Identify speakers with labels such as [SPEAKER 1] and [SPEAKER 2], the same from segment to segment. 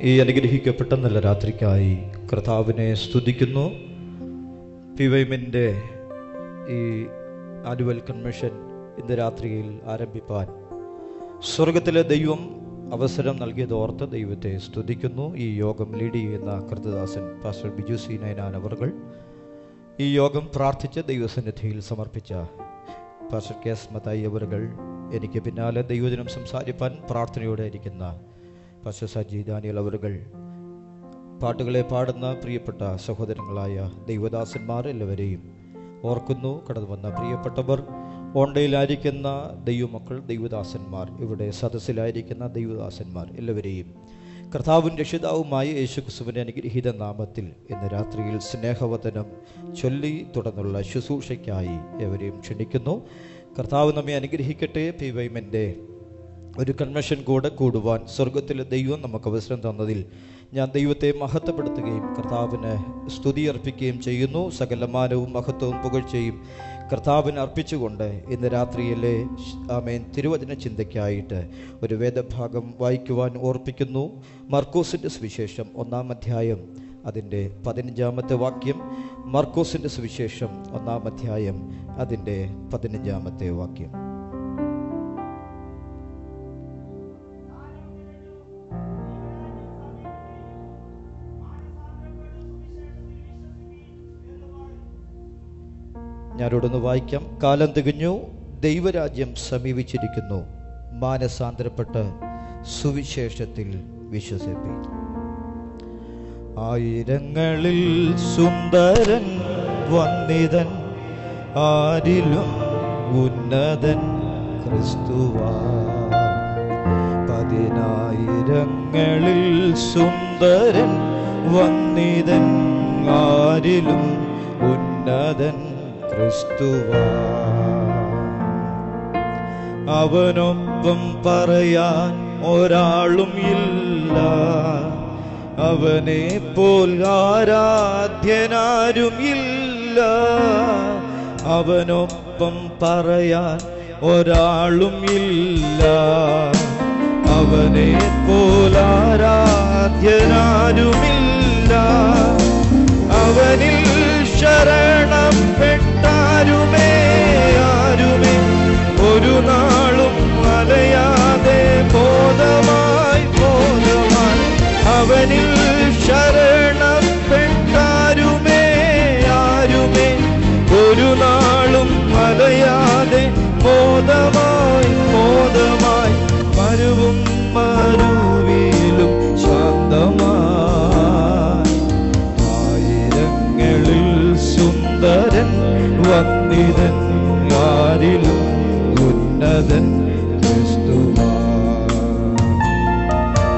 [SPEAKER 1] ഈ അനുഗ്രഹിക്കപ്പെട്ട നല്ല രാത്രിക്കായി കർത്താവിനെ സ്തുതിക്കുന്നു. PYMന്റെ ഈ ആനുവൽ കൺവെൻഷൻ ഇന്ന് രാത്രിയിൽ ആരംഭിപ്പാൻ സ്വർഗത്തിലെ ദൈവം അവസരം നൽകിയതോർത്ത് ദൈവത്തെ സ്തുതിക്കുന്നു. ഈ യോഗം ലീഡ് ചെയ്യുന്ന കർത്തദാസൻ പാസ്റ്റർ ബിജു സി നയനാൻ അവർകൾ, ഈ യോഗം പ്രാർത്ഥിച്ച് ദൈവസന്നിധിയിൽ സമർപ്പിച്ച പാസ്റ്റർ KS മത്തായി അവർകൾ, എനിക്ക് പിന്നാലെ ദൈവദിനം സംസാരിപ്പാൻ പ്രാർത്ഥനയോടെ ഇരിക്കുന്ന പാസ്റ്റർ സജി ദാനിയൽ അവറുകൾ, പാട്ടുകളെ പാടുന്ന പ്രിയപ്പെട്ട സഹോദരങ്ങളായ ദൈവദാസന്മാർ എല്ലാവരെയും ഓർക്കുന്നു. കടന്നു വന്ന പ്രിയപ്പെട്ടവർ, ഓൺലൈനിലായിരിക്കുന്ന ദൈവമക്കൾ, ദൈവദാസന്മാർ, ഇവിടെ സദസ്സിലായിരിക്കുന്ന ദൈവദാസന്മാർ എല്ലാവരെയും കർത്താവും രക്ഷിതാവുമായ യേശുക്രിസ്തുവിന്റെ അനുഗ്രഹീത നാമത്തിൽ ഇന്ന് രാത്രിയിൽ സ്നേഹവചനം ചൊല്ലി തുടർന്നുള്ള ശുശ്രൂഷയ്ക്കായി എവരെയും ക്ഷണിക്കുന്നു. കർത്താവ് നമ്മെ അനുഗ്രഹിക്കട്ടെ. PYMന്റെ ഒരു കൺവെൻഷൻ കൂടെ കൂടുവാൻ സ്വർഗത്തിലെ ദൈവം നമുക്ക് അവസരം തന്നതിൽ ഞാൻ ദൈവത്തെ മഹത്വപ്പെടുത്തുകയും കർത്താവിന് സ്തുതി അർപ്പിക്കുകയും ചെയ്യുന്നു. സകലമാനവും മഹത്വവും പുകഴ്ചയും കർത്താവിന് അർപ്പിച്ചുകൊണ്ട് ഇന്ന് രാത്രിയിലെ ആമേൻ തിരുവചന ചിന്തയ്ക്കായിട്ട് ഒരു വേദഭാഗം വായിക്കുവാൻ ഓർപ്പിക്കുന്നു. മർക്കോസിൻ്റെ സുവിശേഷം 1-ാം അധ്യായം അതിൻ്റെ 15-ാമത്തെ വാക്യം. മർക്കോസിൻ്റെ സുവിശേഷം 1-ാം അധ്യായം അതിൻ്റെ 15-ാമത്തെ വാക്യം. ഞാനോടൊന്ന് വായിക്കാം. കാലം തികഞ്ഞു, ദൈവരാജ്യം സമീപിച്ചിരിക്കുന്നു, മാനസാന്തരപ്പെട്ട് സുവിശേഷത്തിൽ വിശ്വസിപ്പീൻ. ആയിരങ്ങളിൽ സുന്ദരൻ വന്നിതൻ, ആരിലും ഉന്നതൻ ക്രിസ്തുവാ. 10,000ങ്ങളിൽ സുന്ദരൻ വന്നിതൻ, ആരിലും ഉന്നതൻ ക്രിസ്തുവാ. അവനൊപ്പം പറയാൻ ഒരാളും ഇല്ല, അവനെ പോൽ ആരാധ്യനാരും ഇല്ല. അവനൊപ്പം പറയാൻ ഒരാളും ഇല്ല, അവനെ പോൽ ആരാധ്യനാരുമില്ല. അവനിൽ ശരണപ്പെട്ടാരുമേ ആരുമേ ഒരു നാളും അലയാതെ ബോധമായി ബോധമായി. അവനിൽ ശരണപ്പെട്ടാരുമേ ആരുമേ ഒരു നാളും അലയാതെ ബോധമായി ബോധമായി. മരുവും മരുവിലും ശാന്തമായി. ആയിരങ്ങളിൽ സുന്ദരൻ വന്നിതൻ, ആരിലും ഉന്നതൻ ക്രിസ്തുവാ.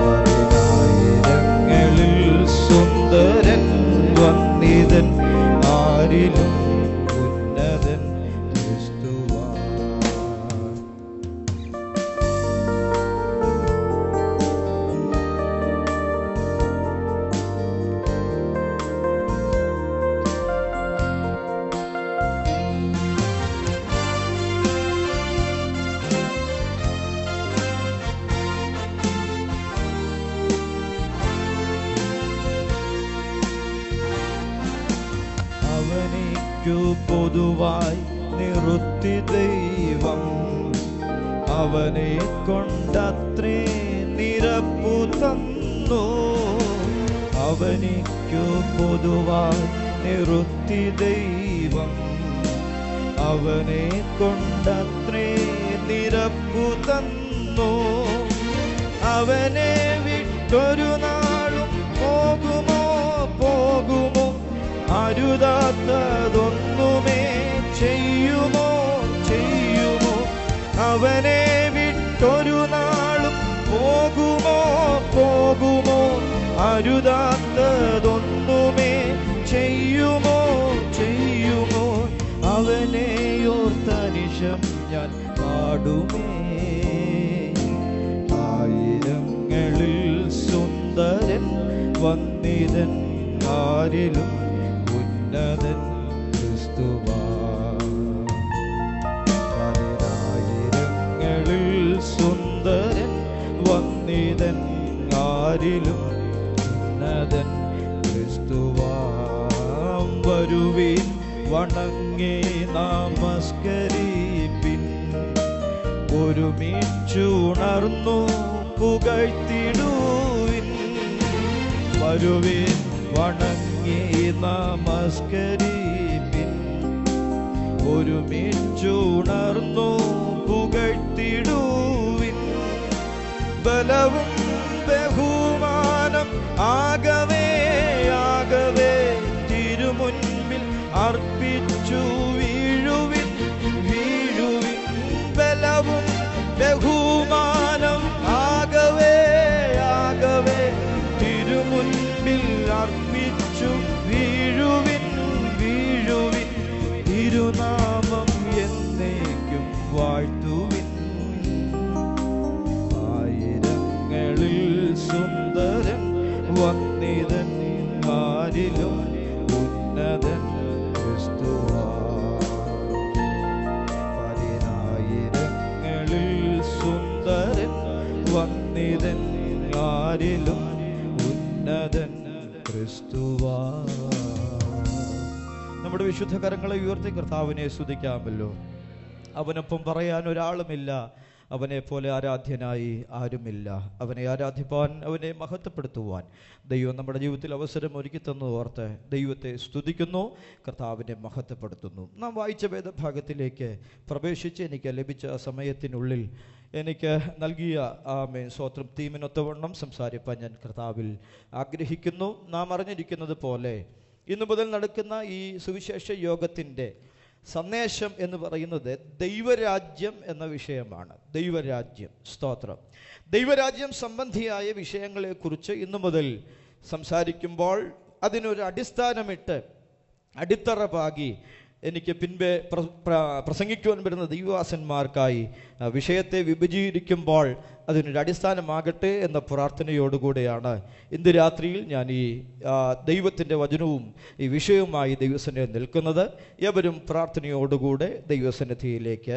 [SPEAKER 1] 10,000ങ്ങളിൽ സുന്ദരൻ വന്നിതൻ, ആരിലും ഉന്നതൻ ക്രിസ്തുവാ. പൊതുവായി നിറുത്തി ദൈവം, അവനെ കൊണ്ടത്രേ നിരപ്പു തന്നു. അവനിക്കു പൊതുവായി നിറുത്തി ദൈവം, അവനെ കൊണ്ടത്രേ നിരപ്പു തന്നു. അവനെ വിട്ടൊരു നാളും പോകുമോ പോകുമോ, അരുതാത്തതൊന്നുമേ ചെയ്യുമോ ചെയ്യുമോ. അവനെ വിട്ടൊരു നാളും പോകുമോ പോകുമോ, അരുതാത്തതൊന്നുമേ ചെയ്യുമോ ചെയ്യുമോ. അവനെയോർത്തനിശം ഞാൻ പാടുമേ. ആയിരങ്ങളിൽ സുന്ദരൻ വന്നിതൻ, ആരിലും ഉന്നതൻ ക്രിസ്തുവാ. 10,000ങ്ങളിൽ സുന്ദരൻ വന്നിതൻ, ആരിലും ഉന്നതൻ ക്രിസ്തുവാം. വരുവിൻ വണങ്ങി നമസ്കരിപ്പിൻ, ഒരുമിച്ചുണർന്നു പുകഴ്ത്തിടുവിൻ. വരുവിൻ വണങ്ങി നമസ്കരിപ്പിൻ, ഒരുമിച്ചുണർന്നു പുകഴ്ത്തിടുവിൻ. ബലവും ബഹുമാനം ആകവേ ആകവേ തിരുമുൻപിൽ അർപ്പിച്ചു വീഴുവിൻ വീഴുവിൻ. ബലവും ബഹുമാനം ആകവേ ആകവേ തിരുമുൻപിൽ അർപ്പിച്ചു വീഴുവിൻ വീഴുവിൻ. തിരുനാമം എന്നേക്കും വാഴ്ത്തുവിൻ. ആയിരങ്ങളിൽ സുന്ദരൻ വന്നിതൻ, ആരിലും ഉന്നതൻ ക്രിസ്തുവാ. പതിനായിരങ്ങളിൽ സുന്ദരൻ വന്നിതൻ, ആരിലും ഉന്നതൻ ക്രിസ്തുവാ. നമ്മുടെ വിശുദ്ധ കരങ്ങളെ ഉയർത്തി കർത്താവിനെ സ്തുതിക്കാമല്ലോ. അവനൊപ്പം പറയാൻ ഒരാളുമില്ല, അവനെ പോലെ ആരാധ്യനായി ആരുമില്ല. അവനെ ആരാധിപ്പാൻ, അവനെ മഹത്വപ്പെടുത്തുവാൻ ദൈവം നമ്മുടെ ജീവിതത്തിൽ അവസരം ഒരുക്കി തന്നു ഓർത്ത് ദൈവത്തെ സ്തുതിക്കുന്നു, കർത്താവിനെ മഹത്വപ്പെടുത്തുന്നു. നാം വായിച്ച വേദഭാഗത്തിലേക്ക് പ്രവേശിച്ച് എനിക്ക് ലഭിച്ച സമയത്തിനുള്ളിൽ എനിക്ക് നൽകിയ സ്വത്രം തീമിനൊത്തവണ്ണം സംസാരിപ്പാൻ ഞാൻ കർത്താവിൽ ആഗ്രഹിക്കുന്നു. നാം അറിഞ്ഞിരിക്കുന്നത് പോലെ ഇന്നു മുതൽ നടക്കുന്ന ഈ സുവിശേഷ യോഗത്തിൻ്റെ സന്ദേശം എന്ന് പറയുന്നത് ദൈവരാജ്യം എന്ന വിഷയമാണ്. ദൈവരാജ്യം, സ്തോത്രം. ദൈവരാജ്യം സംബന്ധിയായ വിഷയങ്ങളെക്കുറിച്ച് ഇന്നു മുതൽ സംസാരിക്കുമ്പോൾ അതിനൊരു അടിസ്ഥാനമിട്ട് അടിത്തറ പാകി എനിക്ക് പിൻപേ പ്രസംഗിക്കുവാൻ വരുന്ന ദൈവദാസന്മാർക്കായി വിഷയത്തെ വിഭജിക്കുമ്പോൾ അതിനൊരു അടിസ്ഥാനമാകട്ടെ എന്ന പ്രാർത്ഥനയോടുകൂടെയാണ് ഇന്ന് രാത്രിയിൽ ഞാൻ ഈ ദൈവത്തിൻ്റെ വചനവും ഈ വിഷയവുമായി ദൈവസന്നിധിയിൽ നിൽക്കുന്നത്. എവരും പ്രാർത്ഥനയോടുകൂടെ ദൈവസന്നിധിയിലേക്ക്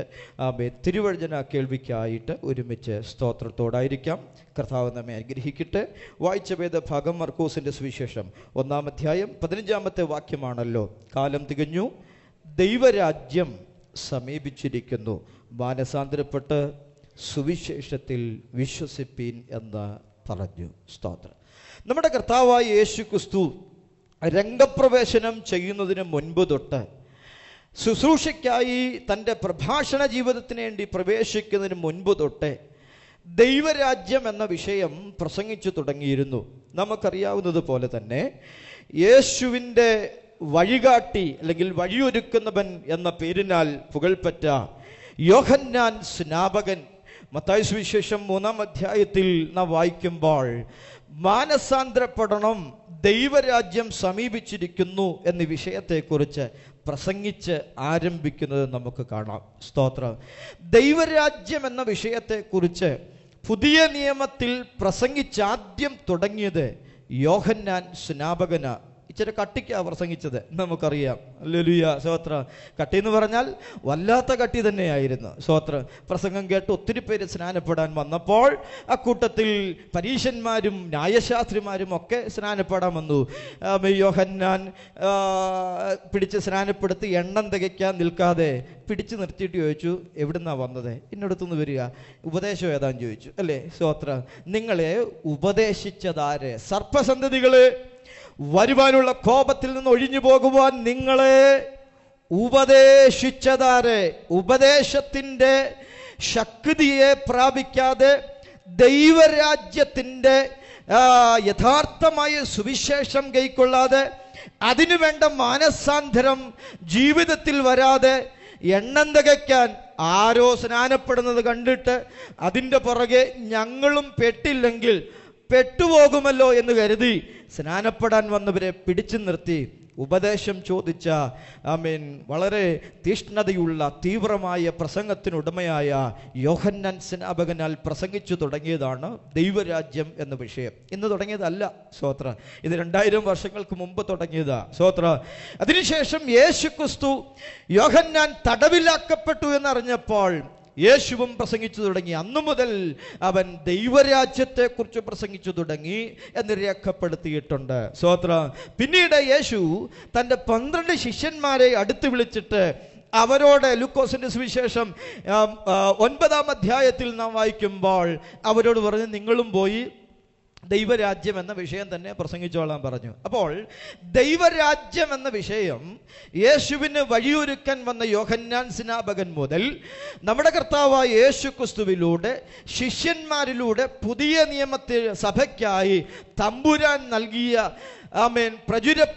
[SPEAKER 1] തിരുവചന കേൾവിക്കായിട്ട് ഒരുമിച്ച് സ്തോത്രത്തോടായിരിക്കാം. കർത്താവ് നമ്മെ അനുഗ്രഹിക്കട്ടെ. വായിച്ച വേദഭാഗം മർക്കോസിൻ്റെ സുവിശേഷം 1-ാം അധ്യായം 15-ാമത്തെ വാക്യമാണല്ലോ. കാലം തികഞ്ഞു, ദൈവരാജ്യം സമീപിച്ചിരിക്കുന്നു, മാനസാന്തരപ്പെട്ട് സുവിശേഷത്തിൽ വിശ്വസിപ്പീൻ എന്ന് പറഞ്ഞു. സ്തോത്രം. നമ്മുടെ കർത്താവായ യേശു ക്രിസ്തു രംഗപ്രവേശനം ചെയ്യുന്നതിന് മുൻപ് തൊട്ട് ശുശ്രൂഷയ്ക്കായി തൻ്റെ പ്രഭാഷണ ജീവിതത്തിന് വേണ്ടി പ്രവേശിക്കുന്നതിന് മുൻപ് തൊട്ട് ദൈവരാജ്യം എന്ന വിഷയം പ്രസംഗിച്ചു തുടങ്ങിയിരുന്നു. നമുക്കറിയാവുന്നത് പോലെ തന്നെ യേശുവിൻ്റെ വഴികാട്ടി അല്ലെങ്കിൽ വഴിയൊരുക്കുന്നവൻ എന്ന പേരിനാൽ പുകഴ്പെറ്റ യോഹന്നാൻ സ്നാപകൻ മത്തായി സുവിശേഷം 3-ാം അധ്യായത്തിൽ നാം വായിക്കുമ്പോൾ മാനസാന്തരപ്പെടണം, ദൈവരാജ്യം സമീപിച്ചിരിക്കുന്നു എന്ന വിഷയത്തെക്കുറിച്ച് പ്രസംഗിച്ച് ആരംഭിക്കുന്നത് നമുക്ക് കാണാം. സ്തോത്രം. ദൈവരാജ്യം എന്ന വിഷയത്തെക്കുറിച്ച് പുതിയ നിയമത്തിൽ പ്രസംഗിച്ചാദ്യം തുടങ്ങിയത് യോഹന്നാൻ സ്നാപകന. ഇച്ചിരി കട്ടിക്കാണ് പ്രസംഗിച്ചത്, നമുക്കറിയാം. ഹല്ലേലൂയ, സ്തോത്രം. കട്ടി എന്ന് പറഞ്ഞാൽ വല്ലാത്ത കട്ടി തന്നെയായിരുന്നു. സ്തോത്രം. പ്രസംഗം കേട്ട് ഒത്തിരി പേര് സ്നാനപ്പെടാൻ വന്നപ്പോൾ അക്കൂട്ടത്തിൽ പരീശന്മാരും ന്യായശാസ്ത്രിമാരും ഒക്കെ സ്നാനപ്പെടാൻ വന്നു. യോഹന്നാൻ പിടിച്ച് സ്നാനപ്പെടുത്തി എണ്ണം തികയ്ക്കാൻ നിൽക്കാതെ പിടിച്ചു നിർത്തിയിട്ട് ചോദിച്ചു, എവിടുന്നാണ് വന്നത്? ഇന്നടുത്തുനിന്ന് വരിക. ഉപദേശം ഏതാന്ന് ചോദിച്ചു, അല്ലേ? സ്തോത്രം. നിങ്ങളെ ഉപദേശിച്ചതാര്? സർപ്പസന്തതികള്, വരുവാനുള്ള കോപത്തിൽ നിന്ന് ഒഴിഞ്ഞു പോകുവാൻ നിങ്ങളെ ഉപദേശിച്ചതാരെ? ഉപദേശത്തിൻ്റെ ശക്തിയെ പ്രാപിക്കാതെ ദൈവരാജ്യത്തിൻ്റെ യഥാർത്ഥമായ സുവിശേഷം കൈക്കൊള്ളാതെ അതിനു വേണ്ട മാനസാന്തരം ജീവിതത്തിൽ വരാതെ എണ്ണം തികയ്ക്കാൻ ആരോ സ്നാനപ്പെടുന്നത് കണ്ടിട്ട് അതിൻ്റെ പുറകെ ഞങ്ങളും പെട്ടില്ലെങ്കിൽ പെട്ടുപോകുമല്ലോ എന്ന് കരുതി സ്നാനപ്പെടാൻ വന്നവരെ പിടിച്ചു നിർത്തി ഉപദേശം ചോദിച്ച വളരെ തീഷ്ണതയുള്ള തീവ്രമായ പ്രസംഗത്തിനുടമയായ യോഹന്നാൻ സ്നാപകനാൽ പ്രസംഗിച്ചു തുടങ്ങിയതാണ് ദൈവരാജ്യം എന്ന വിഷയം. ഇന്ന് തുടങ്ങിയതല്ല, സ്തോത്ര. ഇത് 2000 വർഷങ്ങൾക്ക് മുമ്പ് തുടങ്ങിയതാ, സ്തോത്ര. അതിനുശേഷം യേശു ക്രിസ്തു യോഹന്നാൻ തടവിലാക്കപ്പെട്ടു എന്നറിഞ്ഞപ്പോൾ യേശുവും പ്രസംഗിച്ചു തുടങ്ങി. അന്നു മുതൽ അവൻ ദൈവരാജ്യത്തെക്കുറിച്ച് പ്രസംഗിച്ചു തുടങ്ങി എന്ന് രേഖപ്പെടുത്തിയിട്ടുണ്ട്. സ്തോത്രം. പിന്നീട് യേശു തൻ്റെ 12 ശിഷ്യന്മാരെ അടുത്ത് വിളിച്ചിട്ട് അവരോട്, ലൂക്കോസിന്റെ സുവിശേഷം 9-ാം അധ്യായത്തിൽ നാം വായിക്കുമ്പോൾ അവരോട് പറഞ്ഞു, നിങ്ങളും പോയി ദൈവരാജ്യം എന്ന വിഷയം തന്നെ പ്രസംഗിച്ചോളാൻ പറഞ്ഞു. അപ്പോൾ ദൈവരാജ്യം എന്ന വിഷയം യേശുവിന് വഴിയൊരുക്കാൻ വന്ന യോഹന്നാൻ സ്നാപകൻ മുതൽ നമ്മുടെ കർത്താവായ യേശു ക്രിസ്തുവിലൂടെ ശിഷ്യന്മാരിലൂടെ പുതിയ നിയമത്തിൽ സഭയ്ക്കായി തമ്പുരാൻ നൽകിയ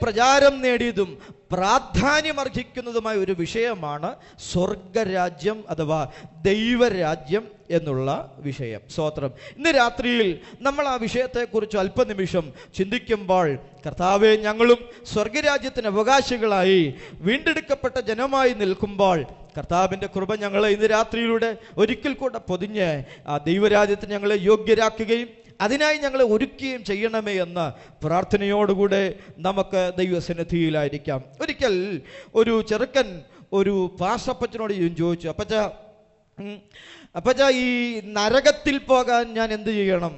[SPEAKER 1] പ്രചാരം നേടിയതും പ്രാധാന്യമർഹിക്കുന്നതുമായ ഒരു വിഷയമാണ് സ്വർഗരാജ്യം അഥവാ ദൈവരാജ്യം എന്നുള്ള വിഷയം. സ്തോത്രം. ഇന്ന് രാത്രിയിൽ നമ്മൾ ആ വിഷയത്തെക്കുറിച്ച് അല്പനിമിഷം ചിന്തിക്കുമ്പോൾ, കർത്താവേ, ഞങ്ങളും സ്വർഗരാജ്യത്തിന് അവകാശികളായി വീണ്ടെടുക്കപ്പെട്ട ജനമായി നിൽക്കുമ്പോൾ കർത്താവിൻ്റെ കൃപ ഞങ്ങളെ ഇന്ന് രാത്രിയിലൂടെ ഒരിക്കൽ കൂടെ പൊതിഞ്ഞ് ആ ദൈവരാജ്യത്തിന് ഞങ്ങളെ യോഗ്യരാക്കുകയും അതിനായി ഞങ്ങളെ ഒരുക്കുകയും ചെയ്യണമേ എന്ന പ്രാർത്ഥനയോടുകൂടെ നമുക്ക് ദൈവസന്നിധിയിലായിരിക്കാം. ഒരിക്കൽ ഒരു ചെറുക്കൻ ഒരു പാസ്റ്റപ്പച്ചനോട് ചോദിച്ചു, അപ്പച്ച ഈ നരകത്തിൽ പോകാൻ ഞാൻ എന്ത് ചെയ്യണം?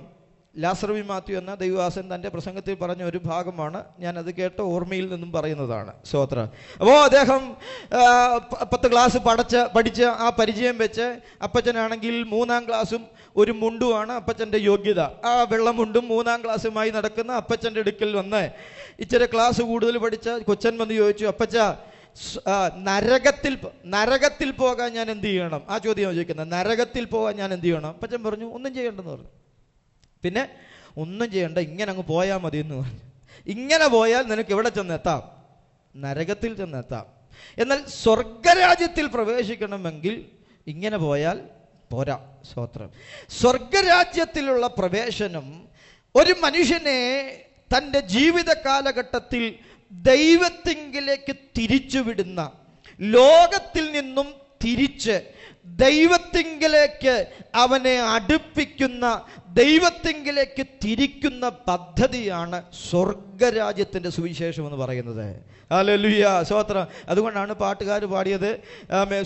[SPEAKER 1] ലാസർ വി മാത്യു എന്ന ദൈവദാസൻ തൻ്റെ പ്രസംഗത്തിൽ പറഞ്ഞ ഒരു ഭാഗമാണ്, ഞാൻ അത് കേട്ട ഓർമ്മയിൽ നിന്നും പറയുന്നതാണ്. സ്തോത്രം. അപ്പോൾ അദ്ദേഹം 10 ക്ലാസ് പഠിച്ച് ആ പരിചയം വെച്ച്, അപ്പച്ചനാണെങ്കിൽ 3-ാം ക്ലാസ്സും ഒരു മുണ്ടുമാണ് അപ്പച്ചൻ്റെ യോഗ്യത. ആ വെള്ളമുണ്ടും 3-ാം ക്ലാസ്സുമായി നടക്കുന്ന അപ്പച്ചൻ്റെ അടുക്കൽ വന്ന് ഇച്ചിരി ക്ലാസ് കൂടുതൽ പഠിച്ച കൊച്ചൻ വന്ന് ചോദിച്ചു, അപ്പച്ച നരകത്തിൽ പോകാൻ ഞാൻ എന്ത് ചെയ്യണം? ആ ചോദ്യം ചോദിക്കുന്നത്, നരകത്തിൽ പോകാൻ ഞാൻ എന്ത് ചെയ്യണം? അപ്പച്ചൻ പറഞ്ഞു, ഒന്നും ചെയ്യണ്ടെന്ന് പറഞ്ഞു. പിന്നെ ഒന്നും ചെയ്യണ്ട, ഇങ്ങനെ അങ്ങ് പോയാൽ മതി എന്ന് പറഞ്ഞു. ഇങ്ങനെ പോയാൽ നിനക്ക് എവിടെ ചെന്നെത്താം? നരകത്തിൽ ചെന്നെത്താം. എന്നാൽ സ്വർഗരാജ്യത്തിൽ പ്രവേശിക്കണമെങ്കിൽ ഇങ്ങനെ പോയാൽ പോരാ. സ്തോത്രം. സ്വർഗരാജ്യത്തിലുള്ള പ്രവേശനം ഒരു മനുഷ്യനെ തൻ്റെ ജീവിത കാലഘട്ടത്തിൽ ദൈവത്തിങ്കിലേക്ക് തിരിച്ചുവിടുന്ന, ലോകത്തിൽ നിന്നും തിരിച്ച് ദൈവത്തിങ്കിലേക്ക് അവനെ അടുപ്പിക്കുന്ന, ദൈവത്തിങ്കിലേക്ക് തിരിക്കുന്ന പദ്ധതിയാണ് സ്വർഗരാജ്യത്തിൻ്റെ സുവിശേഷം എന്ന് പറയുന്നത്. ഹല്ലേലൂയ. സ്തോത്രം. അതുകൊണ്ടാണ് പാട്ടുകാർ പാടിയത്,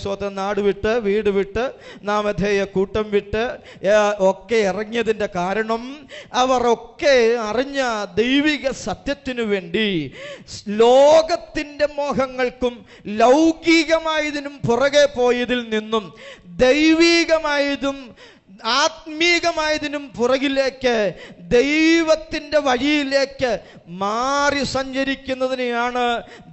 [SPEAKER 1] സ്തോത്രം, നാട് വിട്ട് വീട് വിട്ട് നാമധേയ കൂട്ടം വിട്ട് ഒക്കെ ഇറങ്ങിയതിൻ്റെ കാരണം അവർ ഒക്കെ അറിഞ്ഞ ദൈവിക സത്യത്തിനു വേണ്ടി ലോകത്തിൻ്റെ മോഹങ്ങൾക്കും ലൗകികമായതിനും പുറകെ പോയതിൽ നിന്നും ദൈവികമായതും ആത്മീകമായതിനും പുറകിലേക്ക് ദൈവത്തിൻ്റെ വഴിയിലേക്ക് മാറി സഞ്ചരിക്കുന്നതിനെയാണ്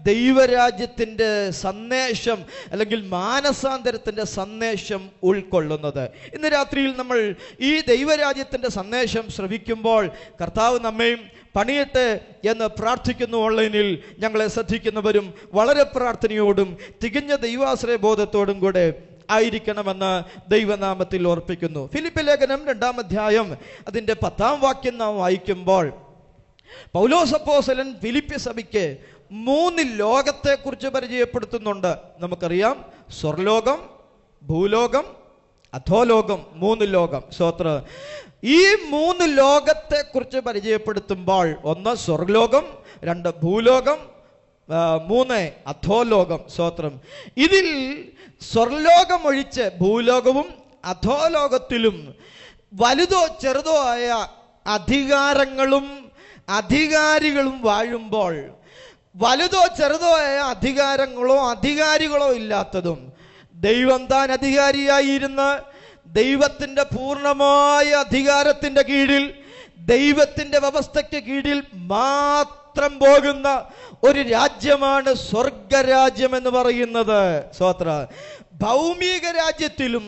[SPEAKER 1] ദൈവരാജ്യത്തിൻ്റെ സന്ദേശം അല്ലെങ്കിൽ മാനസാന്തരത്തിൻ്റെ സന്ദേശം ഉൾക്കൊള്ളുന്നത്. ഇന്ന് രാത്രിയിൽ നമ്മൾ ഈ ദൈവരാജ്യത്തിൻ്റെ സന്ദേശം ശ്രവിക്കുമ്പോൾ കർത്താവ് നമ്മയും പണിയട്ടെ എന്ന് പ്രാർത്ഥിക്കുന്നു. ഓൺലൈനിൽ ഞങ്ങളെ ശ്രദ്ധിക്കുന്നവരും വളരെ പ്രാർത്ഥനയോടും തികഞ്ഞ ദൈവാശ്രയ ബോധത്തോടും കൂടെ ആയിരിക്കണമെന്ന് ദൈവനാമത്തിൽ ഓർപ്പിക്കുന്നു. ഫിലിപ്പി ലേഖനം 2-ാം അധ്യായം അതിൻ്റെ 10-ാം വാക്യം നാം വായിക്കുമ്പോൾ പൗലോസ് അപ്പോസ്തലൻ ഫിലിപ്പി സഭയ്ക്ക് 3 ലോകത്തെക്കുറിച്ച് പരിചയപ്പെടുത്തുന്നുണ്ട്. നമുക്കറിയാം, സ്വർലോകം, ഭൂലോകം, അധോലോകം, 3 ലോകം. സ്തോത്രം. ഈ 3 ലോകത്തെക്കുറിച്ച് പരിചയപ്പെടുത്തുമ്പോൾ 1 സ്വർലോകം, 2 ഭൂലോകം, 3 അധോലോകം. സ്തോത്രം. ഇതിൽ സ്വർലോകം ഒഴിച്ച് ഭൂലോകവും അധോലോകത്തിലും വലുതോ ചെറുതോ ആയ അധികാരങ്ങളും അധികാരികളും വാഴുമ്പോൾ, വലുതോ ചെറുതോ ആയ അധികാരികളോ ഇല്ലാത്തതും ദൈവം താൻ അധികാരിയായിരുന്ന് ദൈവത്തിൻ്റെ പൂർണ്ണമായ അധികാരത്തിൻ്റെ കീഴിൽ, ദൈവത്തിൻ്റെ വ്യവസ്ഥയ്ക്ക് കീഴിൽ മാത്രം പോകുന്ന ഒരു രാജ്യമാണ് സ്വർഗരാജ്യം എന്ന് പറയുന്നത്. സ്തോത്ര. ഭൗമിക രാജ്യത്തിലും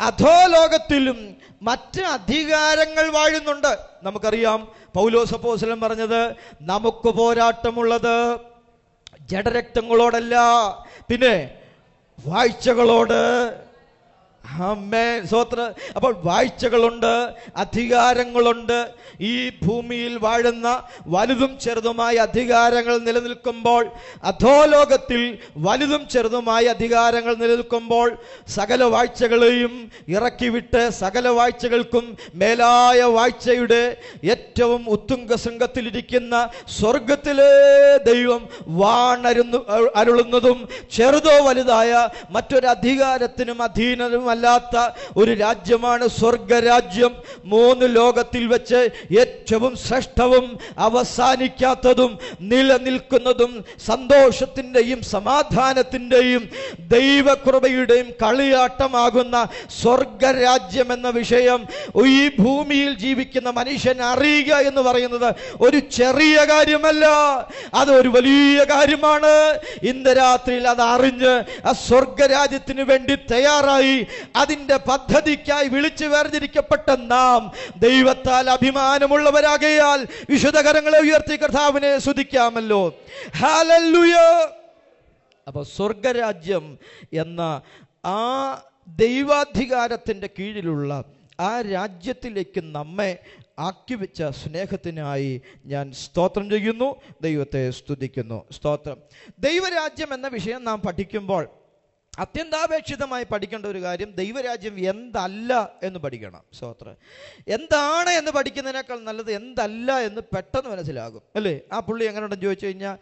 [SPEAKER 1] അധോലോകത്തിലും മറ്റ് അധികാരങ്ങൾ വാഴുന്നുണ്ട്. നമുക്കറിയാം, പൗലോസ് അപ്പോസ്തലൻ പറഞ്ഞത്, നമുക്ക് പോരാട്ടമുള്ളത് ജഡരക്തങ്ങളോടല്ല, പിന്നെ വാഴ്ചകളോട്. ആമേൻ. സ്തോത്രം. അപ്പോൾ വാഴ്ചകളുണ്ട്, അധികാരങ്ങളുണ്ട്. ഈ ഭൂമിയിൽ വാഴുന്ന വലുതും ചെറുതുമായ അധികാരങ്ങൾ നിലനിൽക്കുമ്പോൾ, അധോലോകത്തിൽ വലുതും ചെറുതുമായ അധികാരങ്ങൾ നിലനിൽക്കുമ്പോൾ, സകല വാഴ്ചകളെയും ഇറക്കിവിട്ട് സകല വാഴ്ചകൾക്കും മേലായ വാഴ്ചയുടെ ഏറ്റവും ഉത്തുംഗശൃംഗത്തിലിരിക്കുന്ന സ്വർഗത്തിലെ ദൈവം അരുളുന്നതും ചെറുതോ വലുതായ മറ്റൊരു അധികാരത്തിനും അധീനനും ഐഹികമല്ലാത്ത ഒരു രാജ്യമാണ് സ്വർഗരാജ്യം. 3 ലോകത്തിൽ വെച്ച് ഏറ്റവും ശ്രേഷ്ഠവും അവസാനിക്കാത്തതും നിലനിൽക്കുന്നതും സന്തോഷത്തിൻ്റെയും സമാധാനത്തിൻ്റെയും ദൈവകൃപയുടെയും കളിയാട്ടമാകുന്ന സ്വർഗരാജ്യം എന്ന വിഷയം ഈ ഭൂമിയിൽ ജീവിക്കുന്ന മനുഷ്യൻ അറിയുക എന്ന് പറയുന്നത് ഒരു ചെറിയ കാര്യമല്ല, അതൊരു വലിയ കാര്യമാണ്. ഇന്ന് രാത്രിയിൽ അത് അറിഞ്ഞ് ആ സ്വർഗരാജ്യത്തിന് വേണ്ടി തയ്യാറായി അതിൻ്റെ പദ്ധതിക്കായി വിളിച്ചു വേർതിരിക്കപ്പെട്ട നാം ദൈവത്താൽ അഭിമാനമുള്ളവരാകയാൽ വിശുദ്ധ കരങ്ങളെ ഉയർത്തി കർത്താവിനെ സ്തുതിക്കാമല്ലോ. ഹല്ലേലൂയ. അപ്പോൾ സ്വർഗരാജ്യം എന്ന ആ ദൈവാധികാരത്തിൻ്റെ കീഴിലുള്ള ആ രാജ്യത്തിലേക്ക് നമ്മെ ആക്കി വെച്ച സ്നേഹത്തിനായി ഞാൻ സ്തോത്രം ചെയ്യുന്നു, ദൈവത്തെ സ്തുതിക്കുന്നു. സ്തോത്രം. ദൈവരാജ്യം എന്ന വിഷയം നാം പഠിക്കുമ്പോൾ അത്യന്താപേക്ഷിതമായി പഠിക്കേണ്ട ഒരു കാര്യം ദൈവരാജ്യം എന്തല്ല എന്ന് പഠിക്കണം. സ്തോത്രം. എന്താണ് എന്ന് പഠിക്കുന്നതിനേക്കാൾ നല്ലത് എന്തല്ല എന്ന് പെട്ടെന്ന് മനസ്സിലാകും, അല്ലേ? ആ പുള്ളി എങ്ങനെയുണ്ടെന്ന് ചോദിച്ചു കഴിഞ്ഞാൽ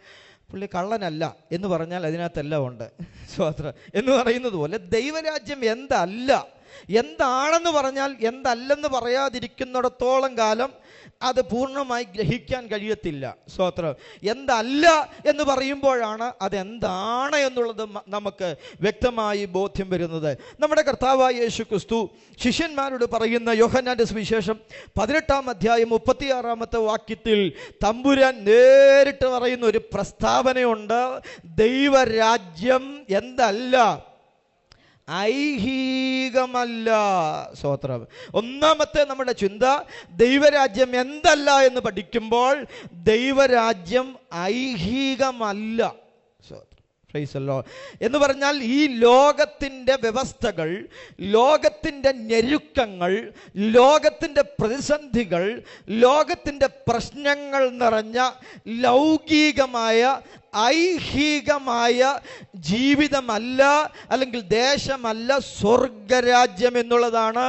[SPEAKER 1] പുള്ളി കള്ളനല്ല എന്ന് പറഞ്ഞാൽ അതിനകത്തെല്ലാം ഉണ്ട്. സ്തോത്രം. എന്ന് പറയുന്നത് പോലെ ദൈവരാജ്യം എന്തല്ല, എന്താണെന്ന് പറഞ്ഞാൽ എന്തല്ലെന്ന് പറയാതിരിക്കുന്നിടത്തോളം കാലം അത് പൂർണ്ണമായി ഗ്രഹിക്കാൻ കഴിയത്തില്ല. സ്തോത്രം. എന്തല്ല എന്ന് പറയുമ്പോഴാണ് അതെന്താണ് എന്നുള്ളത് നമുക്ക് വ്യക്തമായി ബോധ്യം വരുന്നത്. നമ്മുടെ കർത്താവായ യേശു ക്രിസ്തു ശിഷ്യന്മാരോട് പറയുന്ന യോഹന്നാന്റെ സുവിശേഷം 18-ാം അധ്യായം 36-ാമത്തെ വാക്യത്തിൽ തമ്പുരാൻ നേരിട്ട് പറയുന്ന ഒരു പ്രസ്താവനയുണ്ട്. ദൈവരാജ്യം എന്തല്ല, ഐഹികമല്ല. സ്തോത്രം. ഒന്നാമത്തെ നമ്മുടെ ചിന്ത ദൈവരാജ്യം എന്തല്ല എന്ന് പഠിക്കുമ്പോൾ ദൈവരാജ്യം ഐഹികമല്ല. എന്ന് പറഞ്ഞാൽ ഈ ലോകത്തിൻ്റെ വ്യവസ്ഥകൾ, ലോകത്തിൻ്റെ ഞെരുക്കങ്ങൾ, ലോകത്തിൻ്റെ പ്രതിസന്ധികൾ, ലോകത്തിൻ്റെ പ്രശ്നങ്ങൾ നിറഞ്ഞ ലൗകികമായ ഐഹികമായ ജീവിതമല്ല, അല്ലെങ്കിൽ ദേശമല്ല സ്വർഗരാജ്യം എന്നുള്ളതാണ്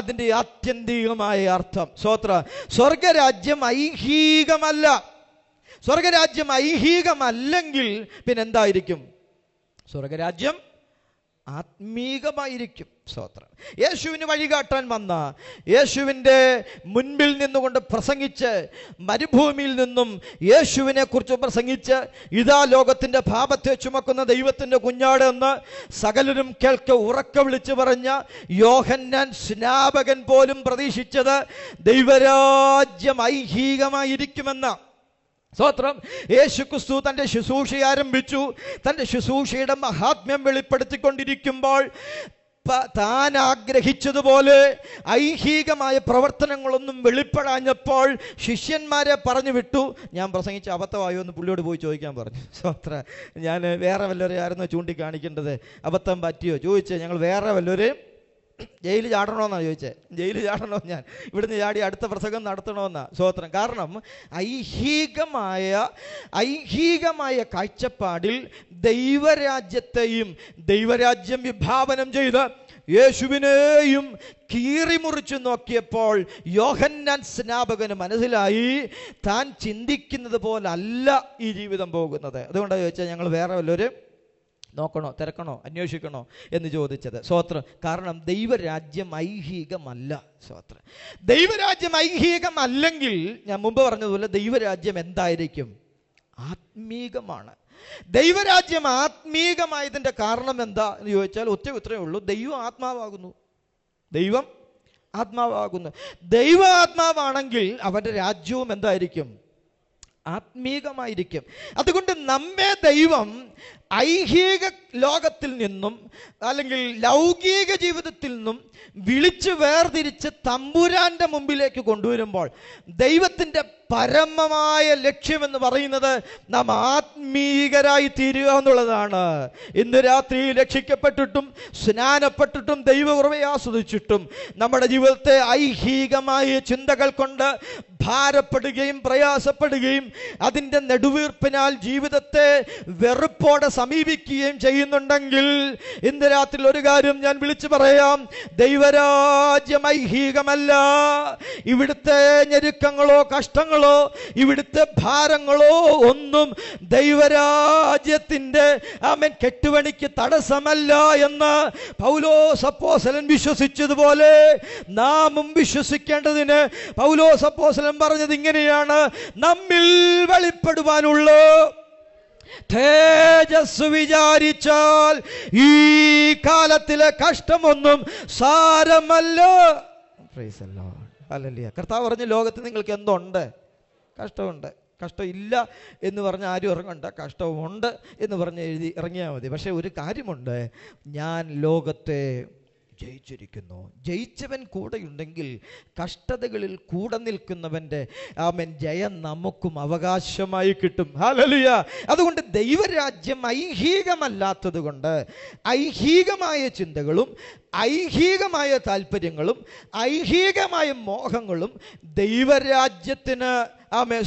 [SPEAKER 1] അതിൻ്റെ ആത്യന്തികമായ അർത്ഥം. സ്വർഗരാജ്യം ഐഹികമല്ല. സ്വർഗരാജ്യം ഐഹികമല്ലെങ്കിൽ പിന്നെന്തായിരിക്കും? സ്വർഗരാജ്യം ആത്മീകമായിരിക്കും. സ്തോത്രം. യേശുവിന് വഴികാട്ടാൻ വന്ന, യേശുവിൻ്റെ മുൻപിൽ നിന്നുകൊണ്ട് പ്രസംഗിച്ച്, മരുഭൂമിയിൽ നിന്നും യേശുവിനെ കുറിച്ച് പ്രസംഗിച്ച്, ഇതാ ലോകത്തിൻ്റെ പാപത്തെ ചുമക്കുന്ന ദൈവത്തിൻ്റെ കുഞ്ഞാട് എന്ന് സകലരും കേൾക്കെ ഉറക്കെ വിളിച്ചു പറഞ്ഞ യോഹന്നാൻ സ്നാപകൻ പോലും പ്രതീക്ഷിച്ചത് ദൈവരാജ്യം ഐഹികമായിരിക്കുമെന്ന. സ്തോത്രം. യേശു ക്രിസ്തു തൻ്റെ ശുശ്രൂഷ ആരംഭിച്ചു. തൻ്റെ ശുശ്രൂഷയുടെ മഹാത്മ്യം വെളിപ്പെടുത്തിക്കൊണ്ടിരിക്കുമ്പോൾ താൻ ആഗ്രഹിച്ചതുപോലെ ഐഹികമായ പ്രവർത്തനങ്ങളൊന്നും വെളിപ്പെടാഞ്ഞപ്പോൾ ശിഷ്യന്മാരെ പറഞ്ഞു വിട്ടു. ഞാൻ പ്രസംഗിച്ച അബദ്ധമായോ എന്ന് പുള്ളിയോട് പോയി ചോദിക്കാൻ പറഞ്ഞു. സ്തോത്രം. ഞാൻ വേറെ വല്ലവരെയായിരുന്നു ചൂണ്ടിക്കാണിക്കേണ്ടത്, അബദ്ധം പറ്റിയോ ചോദിച്ചേ. ഞങ്ങൾ വേറെ വല്ലവരെയും ജയിലിൽ ചാടണമെന്നാണ് ചോദിച്ചത്. ജയിലിൽ ചാടണോ? ഞാൻ ഇവിടുന്ന് ചാടി അടുത്ത പ്രസംഗം നടത്തണമെന്നാണ്. സ്തോത്രം. കാരണം ഐഹികമായ കാഴ്ചപ്പാടിൽ ദൈവരാജ്യത്തെയും ദൈവരാജ്യം വിഭാവനം ചെയ്ത് യേശുവിനെയും കീറിമുറിച്ചു നോക്കിയപ്പോൾ യോഹന്നാൻ സ്നാപകന് മനസ്സിലായി താൻ ചിന്തിക്കുന്നത് പോലല്ല ഈ ജീവിതം പോകുന്നത്. അതുകൊണ്ടാണ് ചോദിച്ചാൽ ഞങ്ങൾ വേറെ വല്ലവരും നോക്കണോ, തിരക്കണോ, അന്വേഷിക്കണോ എന്ന് ചോദിച്ചത്. സ്തോത്രം. കാരണം ദൈവരാജ്യം ഐഹികമല്ല. സ്തോത്രം. ദൈവരാജ്യം ഐഹികമല്ലെങ്കിൽ ഞാൻ മുമ്പ് പറഞ്ഞതുപോലെ ദൈവരാജ്യം എന്തായിരിക്കും? ആത്മീകമാണ്. ദൈവരാജ്യം ആത്മീകമായതിൻ്റെ കാരണം എന്താ എന്ന് ചോദിച്ചാൽ ഒറ്റ ഉത്തരവേ ഉള്ളൂ. ദൈവം ആത്മാവാകുന്നു. ദൈവം ആത്മാവാകുന്നു. ദൈവ ആത്മാവാണെങ്കിൽ അവൻ്റെ രാജ്യവും എന്തായിരിക്കും? ആത്മീകമായിരിക്കും. അതുകൊണ്ട് നമ്മെ ദൈവം ഐഹിക ലോകത്തിൽ നിന്നും അല്ലെങ്കിൽ ലൗകിക ജീവിതത്തിൽ നിന്നും വിളിച്ചു വേർതിരിച്ച് തമ്പുരാന്റെ മുമ്പിലേക്ക് കൊണ്ടുവരുമ്പോൾ ദൈവത്തിൻ്റെ പരമമായ ലക്ഷ്യമെന്ന് പറയുന്നത് നാം ആത്മീകരായി തീരുക എന്നുള്ളതാണ്. ഇന്ന് രാത്രി രക്ഷിക്കപ്പെട്ടിട്ടും സ്നാനപ്പെട്ടിട്ടും ദൈവകൃപയെ ആസ്വദിച്ചിട്ടും നമ്മുടെ ജീവിതത്തെ ഐഹികമായ ചിന്തകൾ കൊണ്ട് ഭാരപ്പെടുകയും പ്രയാസപ്പെടുകയും അതിൻ്റെ നെടുവീർപ്പിനാൽ ജീവിതത്തെ വെറുപ്പോടെ സമീപിക്കുകയും ചെയ്യുന്നുണ്ടെങ്കിൽ ഇന്ന് രാത്രി ഒരു കാര്യം ഞാൻ വിളിച്ചു പറയാം. ദൈവരാജ്യം ഐഹികമല്ല. ഇവിടുത്തെ ഞെരുക്കങ്ങളോ കഷ്ടങ്ങളോ ചിന്തകളോ ഇവിടുത്തെ ഭാരങ്ങളോ ഒന്നും ദൈവരാജ്യത്തിൻ്റെ ആമേൻ കെട്ടുപണിക്ക് തടസ്സമല്ല എന്ന് പൗലോസ് അപ്പോസ്തലൻ വിശ്വസിച്ചതുപോലെ നാമും വിശ്വസിക്കേണ്ടതിന് പൗലോസ് അപ്പോസ്തലൻ പറഞ്ഞത് ഇങ്ങനെയാണ്: നമ്മിൽ വെളിപ്പെടുവാനുള്ള തേജസ് വിചാരിച്ചാൽ ഈ കാലത്തിലെ കഷ്ടമൊന്നും സാരമല്ല. Praise the lord. ഹല്ലേലൂയ. കർത്താവ് പറഞ്ഞു, ലോകത്ത് നിങ്ങൾക്ക് എന്തുണ്ട്? കഷ്ടമുണ്ട്. കഷ്ടം ഇല്ല എന്ന് പറഞ്ഞ് ആരും ഇറങ്ങണ്ട, കഷ്ടമുണ്ട് എന്ന് പറഞ്ഞ് എഴുതി ഇറങ്ങിയാൽ മതി. പക്ഷേ ഒരു കാര്യമുണ്ട്, ഞാൻ ലോകത്തെ ജയിച്ചിരിക്കുന്നു. ജയിച്ചവൻ കൂടെയുണ്ടെങ്കിൽ കഷ്ടതകളിൽ കൂടെ നിൽക്കുന്നവൻ്റെ ആമേൻ ജയം നമുക്കും അവകാശമായി കിട്ടും. ഹല്ലേലൂയ. അതുകൊണ്ട് ദൈവരാജ്യം ഐഹികമല്ലാത്തത് കൊണ്ട് ഐഹികമായ ചിന്തകളും ഐഹികമായ താല്പര്യങ്ങളും ഐഹികമായ മോഹങ്ങളും ദൈവരാജ്യത്തിന്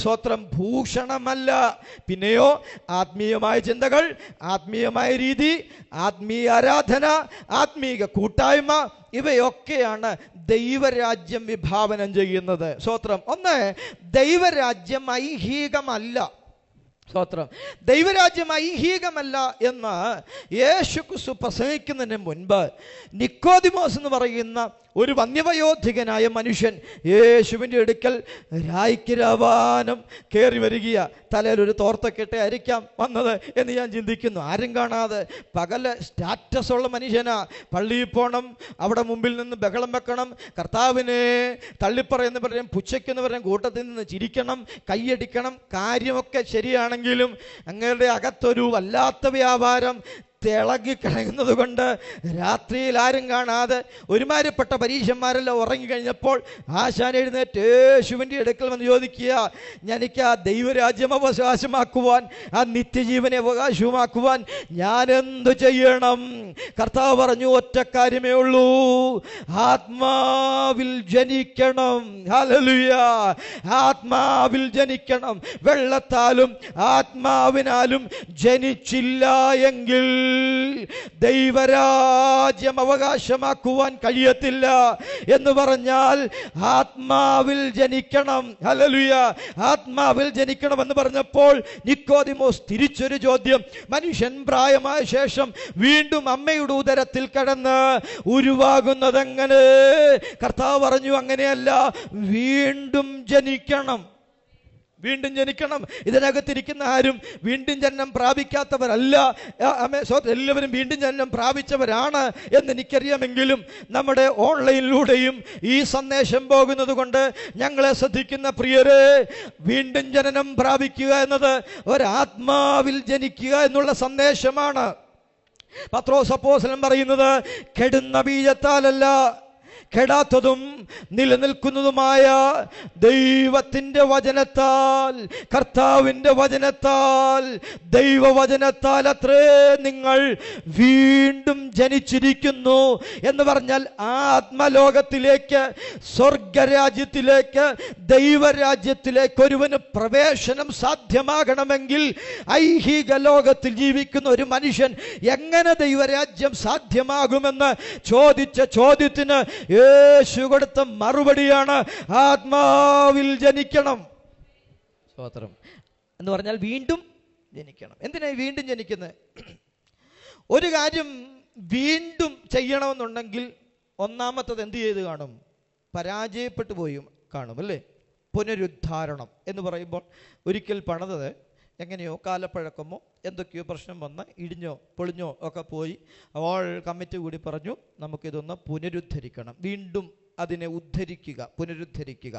[SPEAKER 1] സ്തോത്രം ഭൂഷണമല്ല. പിന്നെയോ ആത്മീയമായ ചിന്തകൾ, ആത്മീയമായ രീതി, ആത്മീയ ആരാധന, ആത്മീയ കൂട്ടായ്മ, ഇവയൊക്കെയാണ് ദൈവരാജ്യം വിഭാവനം ചെയ്യുന്നത്. സ്തോത്രം. ഒന്ന്, ദൈവരാജ്യം ഐഹികമല്ല. സ്തോത്രം. ദൈവരാജ്യം ഐഹികമല്ല എന്ന് യേശുക്രിസ്തു പ്രസംഗിക്കുന്നതിന് മുൻപ് നിക്കോദിമോസ് എന്ന് പറയുന്ന ഒരു വന്യവയോധികനായ മനുഷ്യൻ യേശുവിൻ്റെ അടുക്കൽ രായ്ക്കിരാവാനം കയറി വരികയാ. തലയിൽ ഒരു തോർത്തൊക്കെട്ട് ആയിരിക്കാം വന്നത് എന്ന് ഞാൻ ചിന്തിക്കുന്നു. ആരും കാണാതെ പകല് സ്റ്റാറ്റസ് ഉള്ള മനുഷ്യനാ. പള്ളിയിൽ പോകണം, അവിടെ മുമ്പിൽ നിന്ന് ബഹളം വെക്കണം, കർത്താവിനെ തള്ളിപ്പറയെന്ന് പറയും, പുച്ഛയ്ക്കെന്ന് പറയും, കൂട്ടത്തിൽ നിന്ന് ചിരിക്കണം, കൈയടിക്കണം. കാര്യമൊക്കെ ശരിയാണെങ്കിലും അങ്ങയുടെ അകത്തൊരു വല്ലാത്ത വ്യാപാരം തിളകിക്കളയുന്നത് കൊണ്ട് രാത്രിയിൽ ആരും കാണാതെ ഒരുമാതിരിപ്പെട്ട പരീക്ഷന്മാരെല്ലാം ഉറങ്ങിക്കഴിഞ്ഞപ്പോൾ ആശാൻ എഴുന്നേറ്റ് യേശുവിൻ്റെ അടുക്കൽ വന്ന് ചോദിക്കുക, എനിക്ക് ആ ദൈവരാജ്യം അവകാശമാക്കുവാൻ, ആ നിത്യജീവനെ അവകാശമാക്കുവാൻ ഞാൻ എന്ത് ചെയ്യണം? കർത്താവ് പറഞ്ഞു, ഒറ്റ കാര്യമേ ഉള്ളൂ, ആത്മാവിൽ ജനിക്കണം. ഹല്ലേലൂയ. ആത്മാവിൽ ജനിക്കണം. വെള്ളത്താലും ആത്മാവിനാലും ജനിച്ചില്ല എങ്കിൽ ദൈവരാജ്യം അവകാശമാക്കുവാൻ കഴിയത്തില്ല. എന്ന് പറഞ്ഞാൽ ആത്മാവിൽ ജനിക്കണം. ഹല്ലേലൂയ. ആത്മാവിൽ ജനിക്കണം എന്ന് പറഞ്ഞപ്പോൾ നിക്കോദിമോസ് തിരിച്ചൊരു ചോദ്യം, മനുഷ്യൻ പ്രായമായ ശേഷം വീണ്ടും അമ്മയുടെ ഉദരത്തിൽ കിടന്ന് ഉരുവാകുന്നതെങ്ങനെ? കർത്താവ് പറഞ്ഞു, അങ്ങനെയല്ല, വീണ്ടും ജനിക്കണം. വീണ്ടും ജനിക്കണം. ഇതിനകത്തിരിക്കുന്ന ആരും വീണ്ടും ജനനം പ്രാപിക്കാത്തവരല്ല. എല്ലാവരും വീണ്ടും ജനനം പ്രാപിച്ചവരാണ് എന്ന് എനിക്കറിയാമെങ്കിലും നമ്മുടെ ഓൺലൈനിലൂടെയും ഈ സന്ദേശം പോകുന്നത് കൊണ്ട് ഞങ്ങളെ ശ്രദ്ധിക്കുന്ന പ്രിയരെ, വീണ്ടും ജനനം പ്രാപിക്കുക എന്നത് ഒരാത്മാവിൽ ജനിക്കുക എന്നുള്ള സന്ദേശമാണ്. പത്രോസ് അപ്പോസ്തലൻ പറയുന്നത്, കെടുന്ന ബീജത്താലല്ല, കെടാത്തതും നിലനിൽക്കുന്നതുമായ ദൈവത്തിൻ്റെ വചനത്താൽ, കർത്താവിൻ്റെ വചനത്താൽ, ദൈവവചനത്താൽ അത്രേ നിങ്ങൾ വീണ്ടും ജനിച്ചിരിക്കുന്നു. എന്ന് പറഞ്ഞാൽ ആത്മലോകത്തിലേക്ക്, സ്വർഗരാജ്യത്തിലേക്ക്, ദൈവരാജ്യത്തിലേക്ക് ഒരുവന് പ്രവേശനം സാധ്യമാകണമെങ്കിൽ ഐഹിക ലോകത്തിൽ ജീവിക്കുന്ന ഒരു മനുഷ്യൻ എങ്ങനെ ദൈവരാജ്യം സാധ്യമാകുമെന്ന് ചോദിച്ച ചോദ്യത്തിന് യേശു കൊടുത്ത മറുപടിയാണ്, ആത്മാവിൽ ജനിക്കണം. സ്തോത്രം. എന്ന് പറഞ്ഞാൽ വീണ്ടും ജനിക്കണം. എന്തിനാണ് വീണ്ടും ജനിക്കുന്നത്? ഒരു കാര്യം വീണ്ടും ചെയ്യണമെന്നുണ്ടെങ്കിൽ ഒന്നാമത്തത് എന്ത് ചെയ്ത് കാണും? പരാജയപ്പെട്ടു പോയി കാണും, അല്ലേ? പുനരുദ്ധാരണം എന്ന് പറയുമ്പോൾ ഒരിക്കൽ പണിതത് എങ്ങനെയോ കാലപ്പഴക്കമോ എന്തൊക്കെയോ പ്രശ്നം വന്ന് ഇടിഞ്ഞോ പൊളിഞ്ഞോ ഒക്കെ പോയി ഓൾ കമ്മിറ്റി കൂടി പറഞ്ഞു, നമുക്കിതൊന്ന് പുനരുദ്ധരിക്കണം, വീണ്ടും അതിനെ ഉദ്ധരിക്കുക, പുനരുദ്ധരിക്കുക.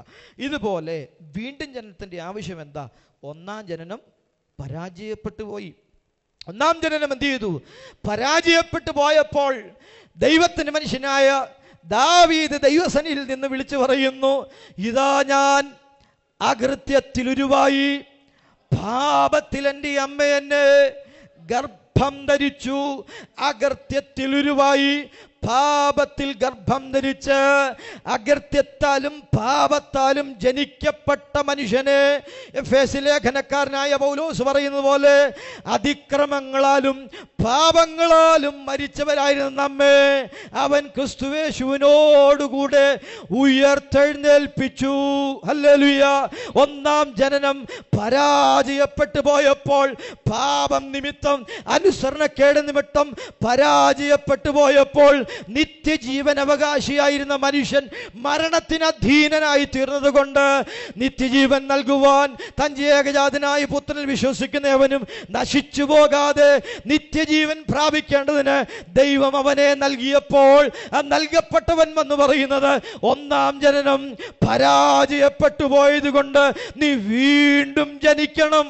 [SPEAKER 1] ഇതുപോലെ വീണ്ടും ജനനത്തിൻ്റെ ആവശ്യം എന്താ? ഒന്നാം ജനനം പരാജയപ്പെട്ടു പോയി. ഒന്നാം ജനനം എന്ത് ചെയ്തു? പരാജയപ്പെട്ടു പോയപ്പോൾ ദൈവത്തിന് മനുഷ്യനായ ദാവീദ് ദൈവസന്നിധിയിൽ നിന്ന് വിളിച്ചു പറയുന്നു, ഇതാ ഞാൻ അകൃത്യത്തിൽ ഉരുവായി, പാപത്തിൽ എൻ്റെ അമ്മ എന്നെ ഗർഭം ധരിച്ചു. അകൃത്യത്തിൽ ഉരുവായി, പാപത്തിൽ ഗർഭം ധരിച്ച് അകൃത്യത്താലും പാപത്താലും ജനിക്കപ്പെട്ട മനുഷ്യനെ എഫേസ്യ ലേഖനക്കാരനായ പൗലോസ് പറയുന്നത് പോലെ അതിക്രമങ്ങളാലും പാപങ്ങളാലും മരിച്ചവരായിരുന്ന നമ്മെ അവൻ ക്രിസ്തുയേശുവിനോടുകൂടെ ഉയർത്തെഴുന്നേൽപ്പിച്ചു. ഹല്ലേലൂയ. ഒന്നാം ജനനം പരാജയപ്പെട്ടു പോയപ്പോൾ, പാപം നിമിത്തം, അനുസരണക്കേട് നിമിത്തം പരാജയപ്പെട്ടു പോയപ്പോൾ, നിത്യജീവൻ അവകാശിയായിരുന്ന മനുഷ്യൻ മരണത്തിന് അധീനനായി തീർന്നത് കൊണ്ട് നിത്യജീവൻ നൽകുവാൻ തന്റെ ഏകജാതനായ പുത്രനിൽ വിശ്വസിക്കുന്നവനും നശിച്ചു പോകാതെ നിത്യജീവൻ പ്രാപിക്കേണ്ടതിന് ദൈവം അവനെ നൽകിയപ്പോൾ, ആ നൽകപ്പെട്ടവൻ എന്ന് പറയുന്നത് ഒന്നാം ജനനം പരാജയപ്പെട്ടു പോയത് കൊണ്ട് നീ വീണ്ടും ജനിക്കണം.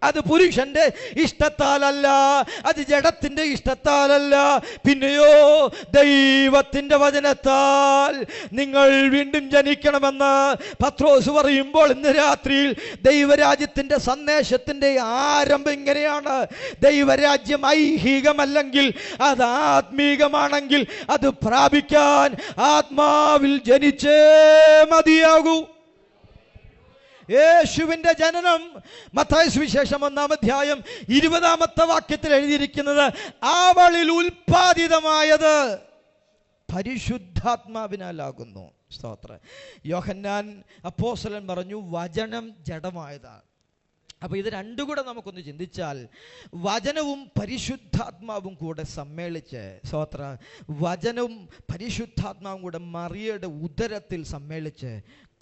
[SPEAKER 1] അത് പുരുഷന്റെ ഇഷ്ടത്താലല്ല, അത് ജഡത്തിന്റെ ഇഷ്ടത്താലല്ല, പിന്നെയോ ദൈവത്തിന്റെ വചനത്താൽ നിങ്ങൾ വീണ്ടും ജനിക്കണമെന്ന് പത്രോസ് പറയുമ്പോൾ ഇന്ന് രാത്രിയിൽ ദൈവരാജ്യത്തിന്റെ സന്ദേശത്തിന്റെ ആരംഭം ഇങ്ങനെയാണ്. ദൈവരാജ്യം ഐഹികമല്ലെങ്കിൽ അത് ആത്മീകമാണെങ്കിൽ അത് പ്രാപിക്കാൻ ആത്മാവിൽ ജനിച്ചേ മതിയാകൂ. യേശുവിന്റെ ജനനം മത്തായി സുവിശേഷം 1-ാം അധ്യായം 20-ാമത്തെ വാക്യത്തിൽ എഴുതിയിരിക്കുന്നത്, അവളിൽ ഉൽപ്പാദിതമായത് പരിശുദ്ധാത്മാവിനാലാകുന്നു. സ്തോത്രം. യോഹന്നാൻ അപ്പോസ്തലൻ പറഞ്ഞു, വചനം ജഡമായതാണ്. അപ്പോൾ ഇത് രണ്ടും കൂടെ നമുക്കൊന്ന് ചിന്തിച്ചാൽ, വചനവും പരിശുദ്ധാത്മാവും കൂടെ സമ്മേളിച്ച്, സ്തോത്ര, വചനവും പരിശുദ്ധാത്മാവും കൂടെ മറിയയുടെ ഉദരത്തിൽ സമ്മേളിച്ച്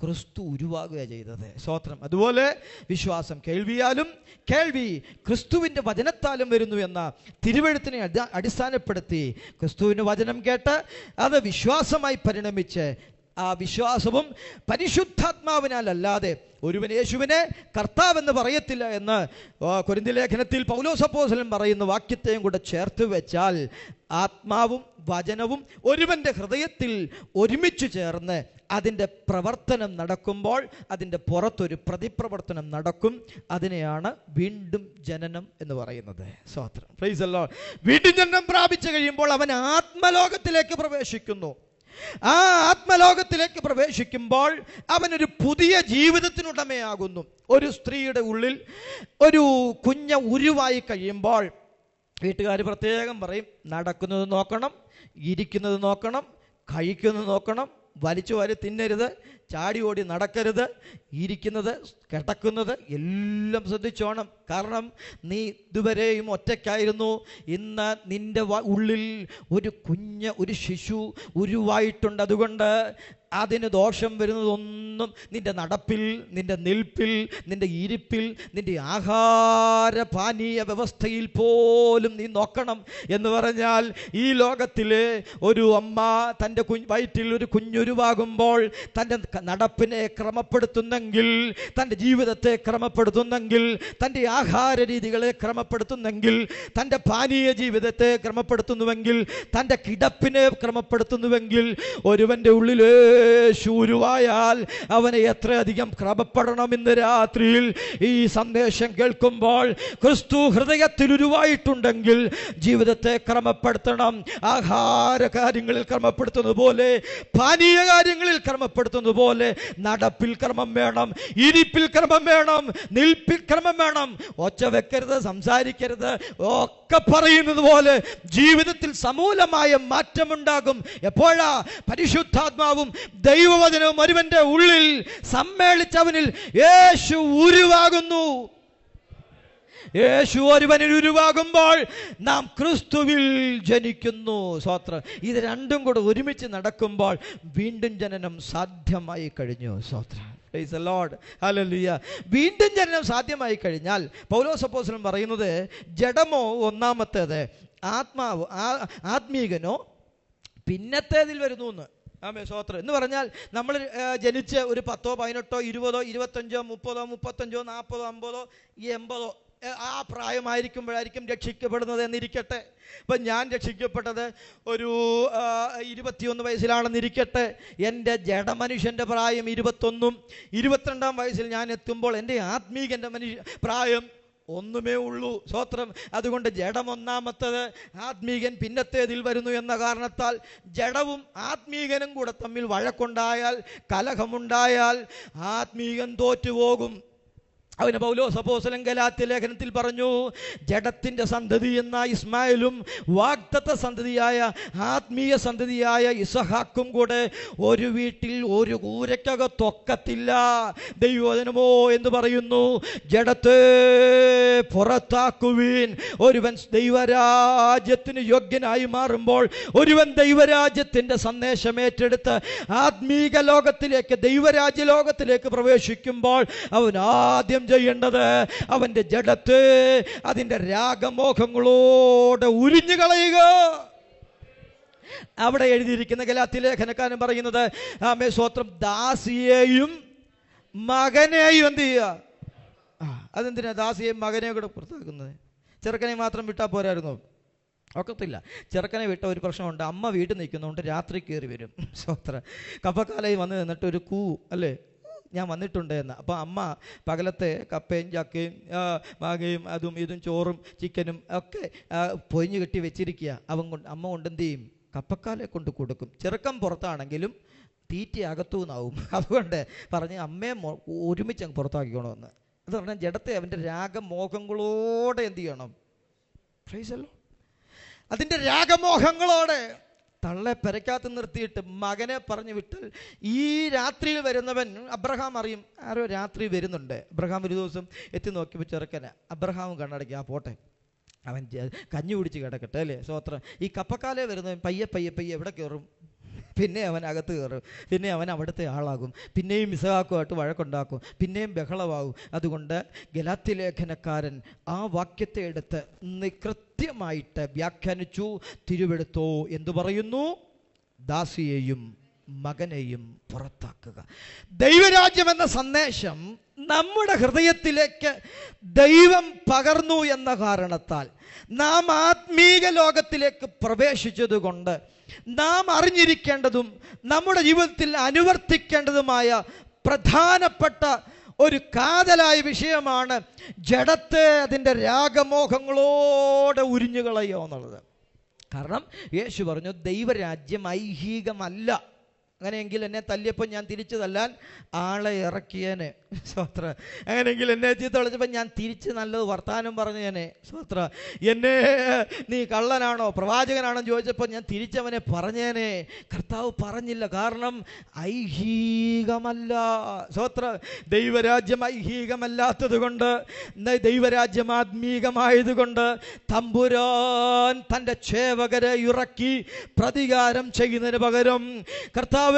[SPEAKER 1] ക്രിസ്തു ഉരുവാകുകയാണ് ചെയ്തത്. സ്തോത്രം. അതുപോലെ വിശ്വാസം കേൾവിയാലും, കേൾവി ക്രിസ്തുവിൻ്റെ വചനത്താലും വരുന്നു എന്ന തിരുവെഴുത്തിനെ അടിസ്ഥാനപ്പെടുത്തി ക്രിസ്തുവിൻ്റെ വചനം കേട്ട് അത് വിശ്വാസമായി പരിണമിച്ച്, ആ വിശ്വാസവും പരിശുദ്ധാത്മാവിനാലല്ലാതെ ഒരുവൻ യേശുവിനെ കർത്താവെന്ന് പറയത്തില്ല എന്ന് കൊരിന്ത്യ ലേഖനത്തിൽ പൗലോസ് അപ്പോസ്തലൻ പറയുന്ന വാക്യത്തെയും കൂടെ ചേർത്ത് വെച്ചാൽ, ആത്മാവും വചനവും ഒരുവൻ്റെ ഹൃദയത്തിൽ ഒരുമിച്ച് ചേർന്ന് അതിൻ്റെ പ്രവർത്തനം നടക്കുമ്പോൾ അതിൻ്റെ പുറത്തൊരു പ്രതിപ്രവർത്തനം നടക്കും. അതിനെയാണ് വീണ്ടും ജനനം എന്ന് പറയുന്നത്. സ്തോത്രം. Price the Lord. വീണ്ടും ജനനം പ്രാപിച്ചു കഴിയുമ്പോൾ അവൻ ആത്മലോകത്തിലേക്ക് പ്രവേശിക്കുന്നു. ആ ആത്മലോകത്തിലേക്ക് പ്രവേശിക്കുമ്പോൾ അവനൊരു പുതിയ ജീവിതത്തിനുടമയാകുന്നു. ഒരു സ്ത്രീയുടെ ഉള്ളിൽ ഒരു കുഞ്ഞ് ഉരുവായി കഴിയുമ്പോൾ വീട്ടുകാർ പ്രത്യേകം പറയും, നടക്കുന്നത് നോക്കണം, ഇരിക്കുന്നത് നോക്കണം, കഴിക്കുന്നത് നോക്കണം, വലിച്ചു വാരി തിന്നരുത്, ചാടി ഓടി നടക്കരുത്, ഇരിക്കുന്നത് കിടക്കുന്നത് എല്ലാം ശ്രദ്ധിച്ചോണം. കാരണം നീ ഇതുവരെയും ഒറ്റയ്ക്കായിരുന്നു. ഇന്ന് നിൻ്റെ ഉള്ളിൽ ഒരു കുഞ്ഞ്, ഒരു ശിശു ഉരുവായിട്ടുണ്ട്. അതുകൊണ്ട് അതിന് ദോഷം വരുന്നതൊന്നും നിൻ്റെ നടപ്പിൽ, നിൻ്റെ നിൽപ്പിൽ, നിൻ്റെ ഇരിപ്പിൽ, നിൻ്റെ ആഹാരപാനീയ വ്യവസ്ഥയിൽ പോലും നീ നോക്കണം. എന്ന് പറഞ്ഞാൽ ഈ ലോകത്തിലെ ഒരു അമ്മ തൻ്റെ വയറ്റിൽ ഒരു കുഞ്ഞുരുവാകുമ്പോൾ തൻ്റെ നടപ്പിനെ ക്രമപ്പെടുത്തുന്നെങ്കിൽ, തൻ്റെ ജീവിതത്തെ ക്രമപ്പെടുത്തുന്നെങ്കിൽ, തൻ്റെ ആഹാര രീതികളെ ക്രമപ്പെടുത്തുന്നെങ്കിൽ, തൻ്റെ പാനീയ ജീവിതത്തെ ക്രമപ്പെടുത്തുന്നുവെങ്കിൽ, തൻ്റെ കിടപ്പിനെ ക്രമപ്പെടുത്തുന്നുവെങ്കിൽ, ഒരുവൻ്റെ ഉള്ളിലേ ശൂരുവായാൽ അവനെ എത്രയധികം ക്രമപ്പെടണം. ഇന്ന് രാത്രിയിൽ ഈ സന്ദേശം കേൾക്കുമ്പോൾ ക്രിസ്തു ഹൃദയത്തിൽ ഉരുവായിട്ടുണ്ടെങ്കിൽ ജീവിതത്തെ ക്രമപ്പെടുത്തണം. ആഹാര കാര്യങ്ങളിൽ ക്രമപ്പെടുത്തുന്നത് പോലെ, പാനീയ കാര്യങ്ങളിൽ ക്രമപ്പെടുത്തുന്നത് പോലെ നടപ്പിൽ ക്രമം വേണം, ഇരിപ്പിൽ ക്രമം വേണം, നിൽപ്പിൽ ക്രമം വേണം. ഒച്ച വെക്കരുത്, സംസാരിക്കരുത്, ഒക്കെ പറയുന്നത് പോലെ ജീവിതത്തിൽ സമൂലമായ മാറ്റമുണ്ടാകും. എപ്പോഴാ? പരിശുദ്ധാത്മാവും ദൈവവചനവും ഒരുവന്റെ ഉള്ളിൽ സമ്മേളിച്ചവനിൽ യേശു ഉരുവാകുന്നു. യേശു ഒരുവനിൽ ഉരുവാകുമ്പോൾ നാം ക്രിസ്തുവിൽ ജനിക്കുന്നു. സ്തോത്രം. ഇത് രണ്ടും കൂടെ ഒരുമിച്ച് നടക്കുമ്പോൾ വീണ്ടും ജനനം സാധ്യമായി കഴിഞ്ഞു. സ്തോത്രം. Price the lord. ഹല്ലേലൂയ. വീണ്ടും ജനനം സാധ്യമായി കഴിഞ്ഞാൽ പൗലോസ് അപ്പോസ്തലൻ പറയുന്നത്, ജഡമോ ഒന്നാമത്തേത്, ആത്മാവ് ആത്മീകനോ പിന്നത്തേതിൽ വരുന്നു എന്ന്. ആമേ. സ്തോത്രം. എന്ന് പറഞ്ഞാൽ നമ്മൾ ജനിച്ച് ഒരു 10, 18, 20, 25, 30, 35, 40, 50, 80 ആ പ്രായമായിരിക്കുമ്പോഴായിരിക്കും രക്ഷിക്കപ്പെടുന്നത് എന്നിരിക്കട്ടെ. ഇപ്പം ഞാൻ രക്ഷിക്കപ്പെട്ടത് ഒരു 21 വയസ്സിലാണെന്നിരിക്കട്ടെ. എൻ്റെ ജഡമനുഷ്യൻ്റെ പ്രായം 21. 22-ാം വയസ്സിൽ ഞാൻ എത്തുമ്പോൾ എൻ്റെ ആത്മീകൻ്റെ പ്രായം ഒന്നുമേ ഉള്ളൂ. സ്തോത്രം. അതുകൊണ്ട് ജഡം ഒന്നാമത്തത്, ആത്മീകൻ പിന്നത്തേതിൽ വരുന്നു എന്ന കാരണത്താൽ ജഡവും ആത്മീകനും കൂടെ തമ്മിൽ വഴക്കുണ്ടായാൽ, കലഹമുണ്ടായാൽ ആത്മീകൻ തോറ്റുപോകും. അവന് പൗലോസ് അപ്പോസ്തലൻ ഗലാത്യ ലേഖനത്തിൽ പറഞ്ഞു, ജഡത്തിൻ്റെ സന്തതി എന്ന ഇസ്മായിലും വാഗ്ദത്ത സന്തതിയായ ആത്മീയ സന്തതിയായ ഇസഹാക്കും കൂടെ ഒരു വീട്ടിൽ ഒരു കൂരയ്ക്കകത്തൊക്കത്തില്ല. ദൈവവചനമോ എന്ന് പറയുന്നു, ജഡത്തെ പുറത്താക്കുവീൻ. ഒരുവൻ ദൈവരാജ്യത്തിന് യോഗ്യനായി മാറുമ്പോൾ, ഒരുവൻ ദൈവരാജ്യത്തിൻ്റെ സന്ദേശം ഏറ്റെടുത്ത് ആത്മീക ലോകത്തിലേക്ക്, ദൈവരാജ്യ ലോകത്തിലേക്ക് പ്രവേശിക്കുമ്പോൾ അവൻ ആദ്യം ചെയ്യേണ്ടത് അവന്റെ ജഡത്തെ അതിന്റെ രാഗമോഹങ്ങളോട് ഉരിഞ്ഞു കളയുക. അവിടെ എഴുതിയിരിക്കുന്ന ഗലാത്യ ലേഖനക്കാരൻ പറയുന്നത്, ആമേ സ്തോത്രം, ദാസിയെയും മകനെയും എന്ത് ചെയ്യുക? അതെന്തിനാ ദാസിയെയും മകനെയും കൂടെ പുറത്താക്കുന്നത്? ചെറുക്കനെ മാത്രം വിട്ടാൽ പോരായിരുന്നു? ഒക്കത്തില്ല. ചെറുക്കനെ വിട്ട ഒരു പ്രശ്നമുണ്ട്, അമ്മ വീട്ടിൽ നിൽക്കുന്നതുകൊണ്ട് രാത്രി കയറി വരും. സ്തോത്രം, കപ്പക്കാലയിൽ വന്ന് നിന്നിട്ട് ഒരു അല്ലേ, ഞാൻ വന്നിട്ടുണ്ട് എന്ന്. അപ്പോൾ അമ്മ പകലത്തെ കപ്പയും ചക്കയും മാങ്ങയും അതും ഇതും ചോറും ചിക്കനും ഒക്കെ പൊതിഞ്ഞ് കെട്ടി വെച്ചിരിക്കുക. അമ്മ കൊണ്ടെന്ത് ചെയ്യും? കപ്പക്കാലെ കൊണ്ട് കൊടുക്കും. ചെറുക്കം പുറത്താണെങ്കിലും തീറ്റ അകത്തുനിന്നാവും. അതുകൊണ്ട് പറഞ്ഞ് അമ്മയെ ഒരുമിച്ച് അങ്ങ് പുറത്താക്കിക്കണമെന്ന്. അത് പറഞ്ഞാൽ ജഡത്തെ അവൻ്റെ രാഗമോഹങ്ങളോടെ എന്ത് ചെയ്യണം? പ്രൈസല്ലോ, അതിൻ്റെ രാഗമോഹങ്ങളോടെ തള്ളെ പെരയ്ക്കകത്ത് നിർത്തിയിട്ട് മകനെ പറഞ്ഞു വിട്ടാൽ, ഈ രാത്രിയിൽ വരുന്നവൻ അബ്രഹാം അറിയും ആരോ രാത്രി വരുന്നുണ്ട്. അബ്രഹാം ഒരു ദിവസം എത്തി നോക്കിയപ്പോൾ ചെറുക്കനെ അബ്രഹാം കണ്ണടക്കി, ആ പോട്ടെ അവൻ കഞ്ഞി കുടിച്ച് കിടക്കട്ടെ അല്ലേ. സ്വോത്രം. ഈ കപ്പക്കാലേ വരുന്നവൻ പയ്യെ പയ്യെ പയ്യെ എവിടെ കയറും? പിന്നെ അവൻ അകത്ത് കയറും. പിന്നെ അവൻ അവിടുത്തെ ആളാകും. പിന്നെയും ഇസഹാക്കുമായിട്ട് വഴക്കുണ്ടാക്കും. പിന്നെയും ബഹളമാകും. അതുകൊണ്ട് ഗലാത്യ ലേഖനക്കാരൻ ആ വാക്യത്തെ എടുത്ത് കൃത്യമായിട്ട് വ്യാഖ്യാനിച്ചു. തിരുവെടുത്തോ എന്തു പറയുന്നു? ദാസിയെയും മകനെയും പുറത്താക്കുക. ദൈവരാജ്യം എന്ന സന്ദേശം നമ്മുടെ ഹൃദയത്തിലേക്ക് ദൈവം പകർന്നു എന്ന കാരണത്താൽ നാം ആത്മീക ലോകത്തിലേക്ക് പ്രവേശിച്ചതുകൊണ്ട് നാം അറിഞ്ഞിരിക്കേണ്ടതും നമ്മുടെ ജീവിതത്തിൽ അനുവർത്തിക്കേണ്ടതുമായ പ്രധാനപ്പെട്ട ഒരു കാതലായ വിഷയമാണ് ജഡത്തെ അതിൻ്റെ രാഗമോഹങ്ങളോടെ ഉരിഞ്ഞു കളയുക എന്നുള്ളത്. കാരണം യേശു പറഞ്ഞു, ദൈവരാജ്യം ഐഹികമല്ല. അങ്ങനെയെങ്കിൽ എന്നെ തല്ലിയപ്പോൾ ഞാൻ തിരിച്ചു തല്ലാൻ ആളെ ഇറക്കിയേനെ. സ്വത്ര. അങ്ങനെയെങ്കിൽ എന്നെ ചീത്ത വിളിച്ചപ്പോൾ ഞാൻ തിരിച്ച് നല്ലത് വർത്താനം പറഞ്ഞേനെ. സ്വത്ര. എന്നെ നീ കള്ളനാണോ പ്രവാചകനാണോ ചോദിച്ചപ്പോൾ ഞാൻ തിരിച്ചവനെ പറഞ്ഞേനെ. കർത്താവ് പറഞ്ഞില്ല. കാരണം ഐഹികമല്ല. സ്വത്ര. ദൈവരാജ്യം ഐഹികമല്ലാത്തത് കൊണ്ട്, ദൈവരാജ്യം ആത്മീകമായതുകൊണ്ട് തമ്പുരാൻ തൻ്റെ സേവകരെ ഇറക്കി പ്രതികാരം ചെയ്യുന്നതിന് പകരം, കർത്താവേ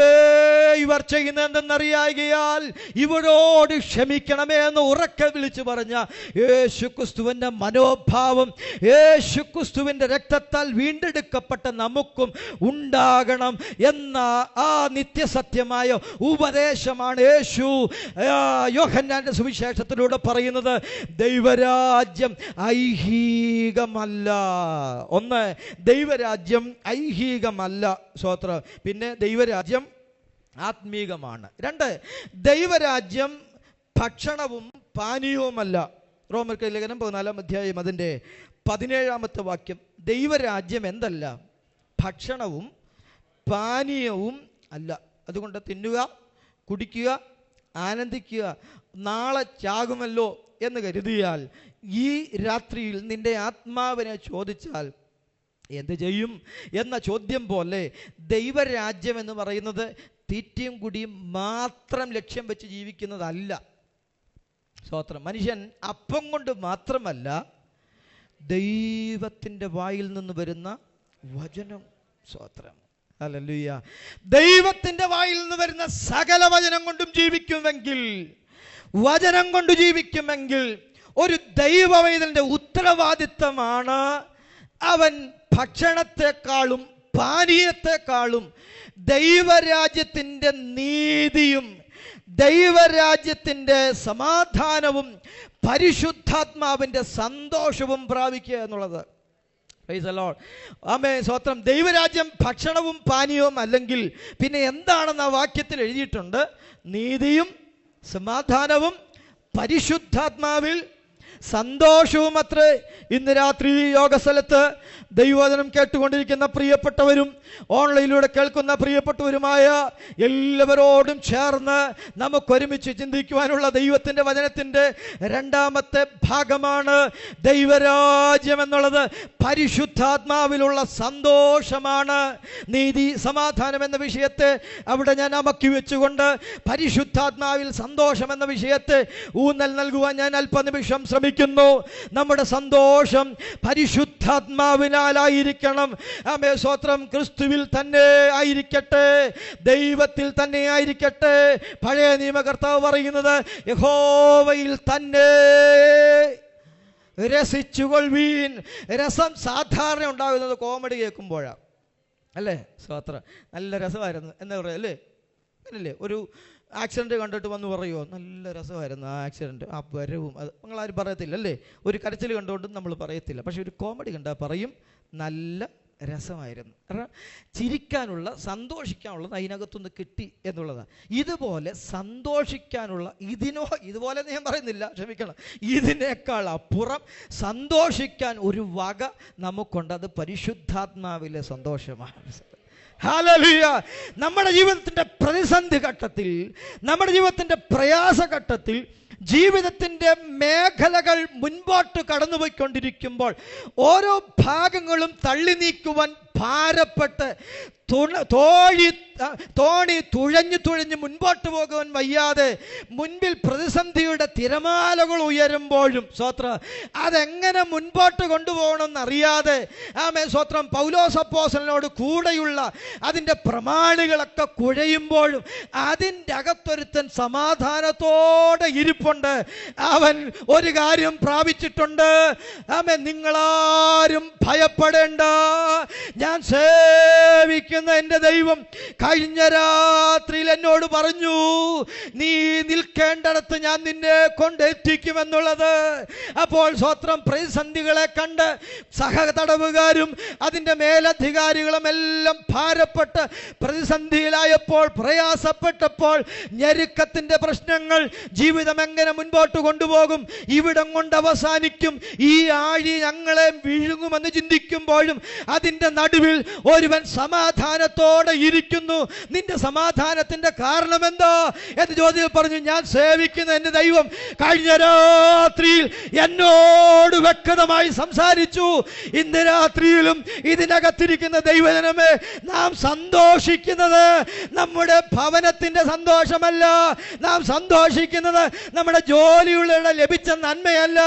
[SPEAKER 1] ഇവർ ചെയ്യുന്ന എന്തെന്നറിയായികയാൽ ഇവരോട് ക്ഷമിക്കണമേ എന്ന് ഉറക്കെ വിളിച്ചു പറഞ്ഞ യേശുക്രിസ്തുവിൻ്റെ മനോഭാവം, യേശുക്രിസ്തുവിൻ്റെ രക്തത്താൽ വീണ്ടെടുക്കപ്പെട്ട നമുക്കും ഉണ്ടാകണം എന്ന ആ നിത്യസത്യമായ ഉപദേശമാണ് യേശു യോഹന്നാന്റെ സുവിശേഷത്തിലൂടെ പറയുന്നത്. ദൈവരാജ്യം ഐഹികമല്ല. ഒന്ന്, ദൈവരാജ്യം ഐഹികമല്ല. സ്വോത്രം. പിന്നെ ദൈവരാജ്യം ആത്മീകമാണ്. രണ്ട്, ദൈവരാജ്യം ഭക്ഷണവും പാനീയവുമല്ല. റോമർക്ക് ലേഖനം 14 അധ്യായം അതിൻ്റെ 17 വാക്യം. ദൈവരാജ്യം എന്തല്ല? ഭക്ഷണവും പാനീയവും അല്ല. അതുകൊണ്ട് തിന്നുക, കുടിക്കുക, ആനന്ദിക്കുക, നാളെ ചാകുമല്ലോ എന്ന് കരുതിയാൽ ഈ രാത്രിയിൽ നിന്റെ ആത്മാവിനെ ചോദിച്ചാൽ എന്ത് ചെയ്യും എന്ന ചോദ്യം പോലെ ദൈവരാജ്യം എന്ന് പറയുന്നത് തീറ്റയും കുടിയും മാത്രം ലക്ഷ്യം വെച്ച് ജീവിക്കുന്നതല്ല. സ്തോത്രം. മനുഷ്യൻ അപ്പം കൊണ്ട് മാത്രമല്ല, ദൈവത്തിൻ്റെ വായിൽ നിന്ന് വരുന്ന വചനം. സ്തോത്രം. ഹല്ലേലൂയ. ദൈവത്തിൻ്റെ വായിൽ നിന്ന് വരുന്ന സകല വചനം കൊണ്ടും ജീവിക്കുമെങ്കിൽ, വചനം കൊണ്ട് ജീവിക്കുമെങ്കിൽ ഒരു ദൈവവൈതലിൻ്റെ ഉത്തരവാദിത്തമാണ് അവൻ ഭക്ഷണത്തെക്കാളും പാനീയത്തെക്കാളും ദൈവരാജ്യത്തിൻ്റെ നീതിയും ദൈവരാജ്യത്തിൻ്റെ സമാധാനവും പരിശുദ്ധാത്മാവിൻ്റെ സന്തോഷവും പ്രാപിക്കുക എന്നുള്ളത്. Praise the lord. ആമേൻ. സ്തോത്രം. ദൈവരാജ്യം ഭക്ഷണവും പാനീയവും അല്ലെങ്കിൽ പിന്നെ എന്താണെന്ന് ആ വാക്യത്തിൽ എഴുതിയിട്ടുണ്ട്? നീതിയും സമാധാനവും പരിശുദ്ധാത്മാവിൽ സന്തോഷവും അത്രേ. ഇന്ന് രാത്രി യോഗസ്ഥലത്ത് ദൈവവചനം കേട്ടുകൊണ്ടിരിക്കുന്ന പ്രിയപ്പെട്ടവരും ഓൺലൈനിലൂടെ കേൾക്കുന്ന പ്രിയപ്പെട്ടവരുമായ എല്ലാവരോടും ചേർന്ന് നമുക്കൊരുമിച്ച് ചിന്തിക്കുവാനുള്ള ദൈവത്തിൻ്റെ വചനത്തിൻ്റെ രണ്ടാമത്തെ ഭാഗമാണ് ദൈവരാജ്യം എന്നുള്ളത്. പരിശുദ്ധാത്മാവിലുള്ള സന്തോഷമാണ്. നീതി സമാധാനം എന്ന വിഷയത്തെ അവിടെ ഞാൻ അമക്കി വെച്ചുകൊണ്ട് പരിശുദ്ധാത്മാവിൽ സന്തോഷം എന്ന വിഷയത്തെ ഊന്നൽ നൽകുവാൻ ഞാൻ അല്പനിമിഷം ശ്രമിക്കുന്നു. നമ്മുടെ സന്തോഷം പരിശുദ്ധാത്മാവിനാലായിരിക്കണം. ആമേൻ, സ്തോത്രം. ക്രിസ്തുവിൽ തന്നെ ആയിരിക്കട്ടെ, ദൈവത്തിൽ തന്നെ ആയിരിക്കട്ടെ. പഴയ നിയമകർത്താവ് പറയുന്നത് യഹോവയിൽ തന്നെ രസിച്ചുകൊള്ളുവീൻ. രസം സാധാരണ ഉണ്ടാകുന്നത് കോമഡി കേൾക്കുമ്പോഴാണ്, അല്ലേ? സ്തോത്രം. നല്ല രസമായിരുന്നു എന്ന് പറയാം, അല്ലേ? അങ്ങനല്ലേ? ഒരു ആക്സിഡൻറ്റ് കണ്ടിട്ട് വന്ന് പറയുമോ നല്ല രസമായിരുന്നു ആ ആക്സിഡൻറ്റ്, ആ വരവും, അത് നിങ്ങളാരും പറയത്തില്ല, അല്ലേ? ഒരു കരച്ചിൽ കണ്ടുകൊണ്ടും നമ്മൾ പറയത്തില്ല. പക്ഷെ ഒരു കോമഡി കണ്ടാൽ പറയും നല്ല രസമായിരുന്നു. കാരണം ചിരിക്കാനുള്ള, സന്തോഷിക്കാനുള്ളത് അതിനകത്തുനിന്ന് കിട്ടി എന്നുള്ളതാണ്. ഇതുപോലെ സന്തോഷിക്കാനുള്ള, ഇതുപോലെ ഞാൻ പറയുന്നില്ല, ക്ഷമിക്കണം, ഇതിനേക്കാൾ അപ്പുറം സന്തോഷിക്കാൻ ഒരു വക നമുക്കുണ്ട്. അത് പരിശുദ്ധാത്മാവിലെ സന്തോഷമാണ്. ഹല്ലേലൂയ. നമ്മുടെ ജീവിതത്തിൻ്റെ പ്രതിസന്ധി ഘട്ടത്തിൽ, നമ്മുടെ ജീവിതത്തിൻ്റെ പ്രയാസഘട്ടത്തിൽ, ജീവിതത്തിൻ്റെ മേഖലകൾ മുൻപോട്ട് കടന്നുപോയിക്കൊണ്ടിരിക്കുമ്പോൾ ഓരോ ഭാഗങ്ങളും തള്ളി നീക്കുവാൻ ഭാരപ്പെട്ട് തോണി തുഴഞ്ഞു മുൻപോട്ട് പോകുവാൻ വയ്യാതെ മുൻപിൽ പ്രതിസന്ധിയുടെ തിരമാലകൾ ഉയരുമ്പോഴും സ്തോത്രം അതെങ്ങനെ മുൻപോട്ട് കൊണ്ടുപോകണമെന്നറിയാതെ ആമേൻ സ്തോത്രം പൗലോസ് അപ്പോസ്തലനോട് കൂടെയുള്ള അതിൻ്റെ പ്രമാണികളൊക്കെ കുഴയുമ്പോഴും അതിൻ്റെ അകത്തൊരുത്തൻ സമാധാനത്തോടെ ഇരിപ്പുണ്ട്. അവൻ ഒരു കാര്യം പ്രാപിച്ചിട്ടുണ്ട്. ആമേൻ, നിങ്ങളാരും ഭയപ്പെടേണ്ട, ഞാൻ സേവിക്കുന്ന എൻ്റെ ദൈവം കഴിഞ്ഞ രാത്രിയിൽ എന്നോട് പറഞ്ഞു നീ നിൽക്കേണ്ടിടത്ത് ഞാൻ നിന്നെ കൊണ്ടെത്തിക്കുമെന്നുള്ളത്. അപ്പോൾ സ്വത്രം പ്രതിസന്ധികളെ കണ്ട് സഹതടവുകാരും അതിൻ്റെ മേലധികാരികളും എല്ലാം ഭാരപ്പെട്ട് പ്രതിസന്ധിയിലായപ്പോൾ, പ്രയാസപ്പെട്ടപ്പോൾ, ഞെരുക്കത്തിൻ്റെ പ്രശ്നങ്ങൾ, ജീവിതം എങ്ങനെ മുൻപോട്ട് കൊണ്ടുപോകും, ഇവിടം കൊണ്ട് അവസാനിക്കും, ഈ ആഴി ഞങ്ങളെ വിഴുങ്ങുമെന്ന് ചിന്തിക്കുമ്പോഴും അതിൻ്റെ നടുവിൽ ഒരുവൻ സമാധാനത്തോടെ ഇരിക്കുന്നു. നിന്റെ സമാധാനത്തിന്റെ കാരണം എന്താ എന്ന് ചോദ്യം പറഞ്ഞു. ഞാൻ സേവിക്കുന്ന എൻ്റെ ദൈവം കഴിഞ്ഞ രാത്രിയിൽ എന്നോട് വ്യക്തമായി സംസാരിച്ചു. ഇന്ന് രാത്രിയിലും ഇതിനകത്തിരിക്കുന്ന ദൈവജനമേ, നാം സന്തോഷിക്കുന്നത് നമ്മുടെ ഭവനത്തിന്റെ സന്തോഷമല്ല, നാം സന്തോഷിക്കുന്നത് നമ്മുടെ ജോലിയുടെ ലഭിച്ച നന്മയല്ല,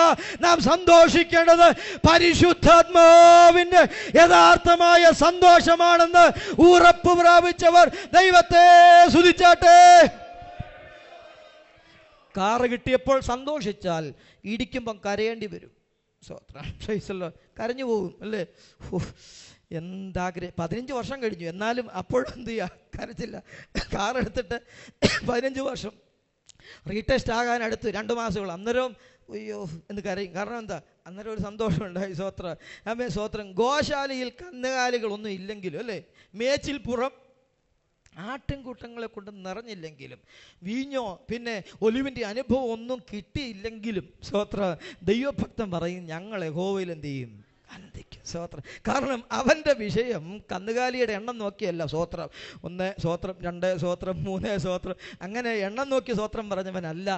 [SPEAKER 1] നാം സന്തോഷിക്കേണ്ടത് പരിശുദ്ധാത്മാവിന്റെ യഥാർത്ഥമായ സന്തോഷമാണെന്ന് ഉറപ്പ് പ്രാപിച്ചവർ ദൈവത്തെ സ്തുതിച്ചാട്ടെ. കാറ് കിട്ടിയപ്പോൾ സന്തോഷിച്ചാൽ ഇടിക്കുമ്പം കരയേണ്ടി വരും. കരഞ്ഞു പോകും, അല്ലേ? എന്താഗ്രഹം. 15 വർഷം കഴിഞ്ഞു, എന്നാലും അപ്പോഴും എന്ത് ചെയ്യുക, കരച്ചില്ല. കാറെടുത്തിട്ട് 15 വർഷം റീടെസ്റ്റ് ആകാൻ അടുത്ത് 2 മാസങ്ങൾ, അന്നേരം അയ്യോ എന്ന് കരയും. കാരണം എന്താ, അന്നേരം ഒരു സന്തോഷമുണ്ടായി. സ്വോത്രം ആമേ സ്വോത്രം. ഗോശാലയിൽ കന്നുകാലികളൊന്നും ഇല്ലെങ്കിലും, അല്ലേ, മേച്ചിൽ പുറം ആട്ടിൻകൂട്ടങ്ങളെ കൊണ്ട് നിറഞ്ഞില്ലെങ്കിലും, വീഞ്ഞോ പിന്നെ ഒലിവിൻ്റെ അനുഭവം ഒന്നും കിട്ടിയില്ലെങ്കിലും സ്വോത്ര ദൈവഭക്തൻ പറയും ഞങ്ങൾ യഹോവയിൽ എന്ത് ചെയ്യും, ആനന്ദിക്കും. സ്വോത്രം. കാരണം അവൻ്റെ വിഷയം കന്നുകാലിയുടെ എണ്ണം നോക്കിയല്ല. സ്വോത്രം 1 സ്വോത്രം 2 സ്വോത്രം 3 സ്വോത്രം അങ്ങനെ എണ്ണം നോക്കി സ്വോത്രം പറഞ്ഞവനല്ല,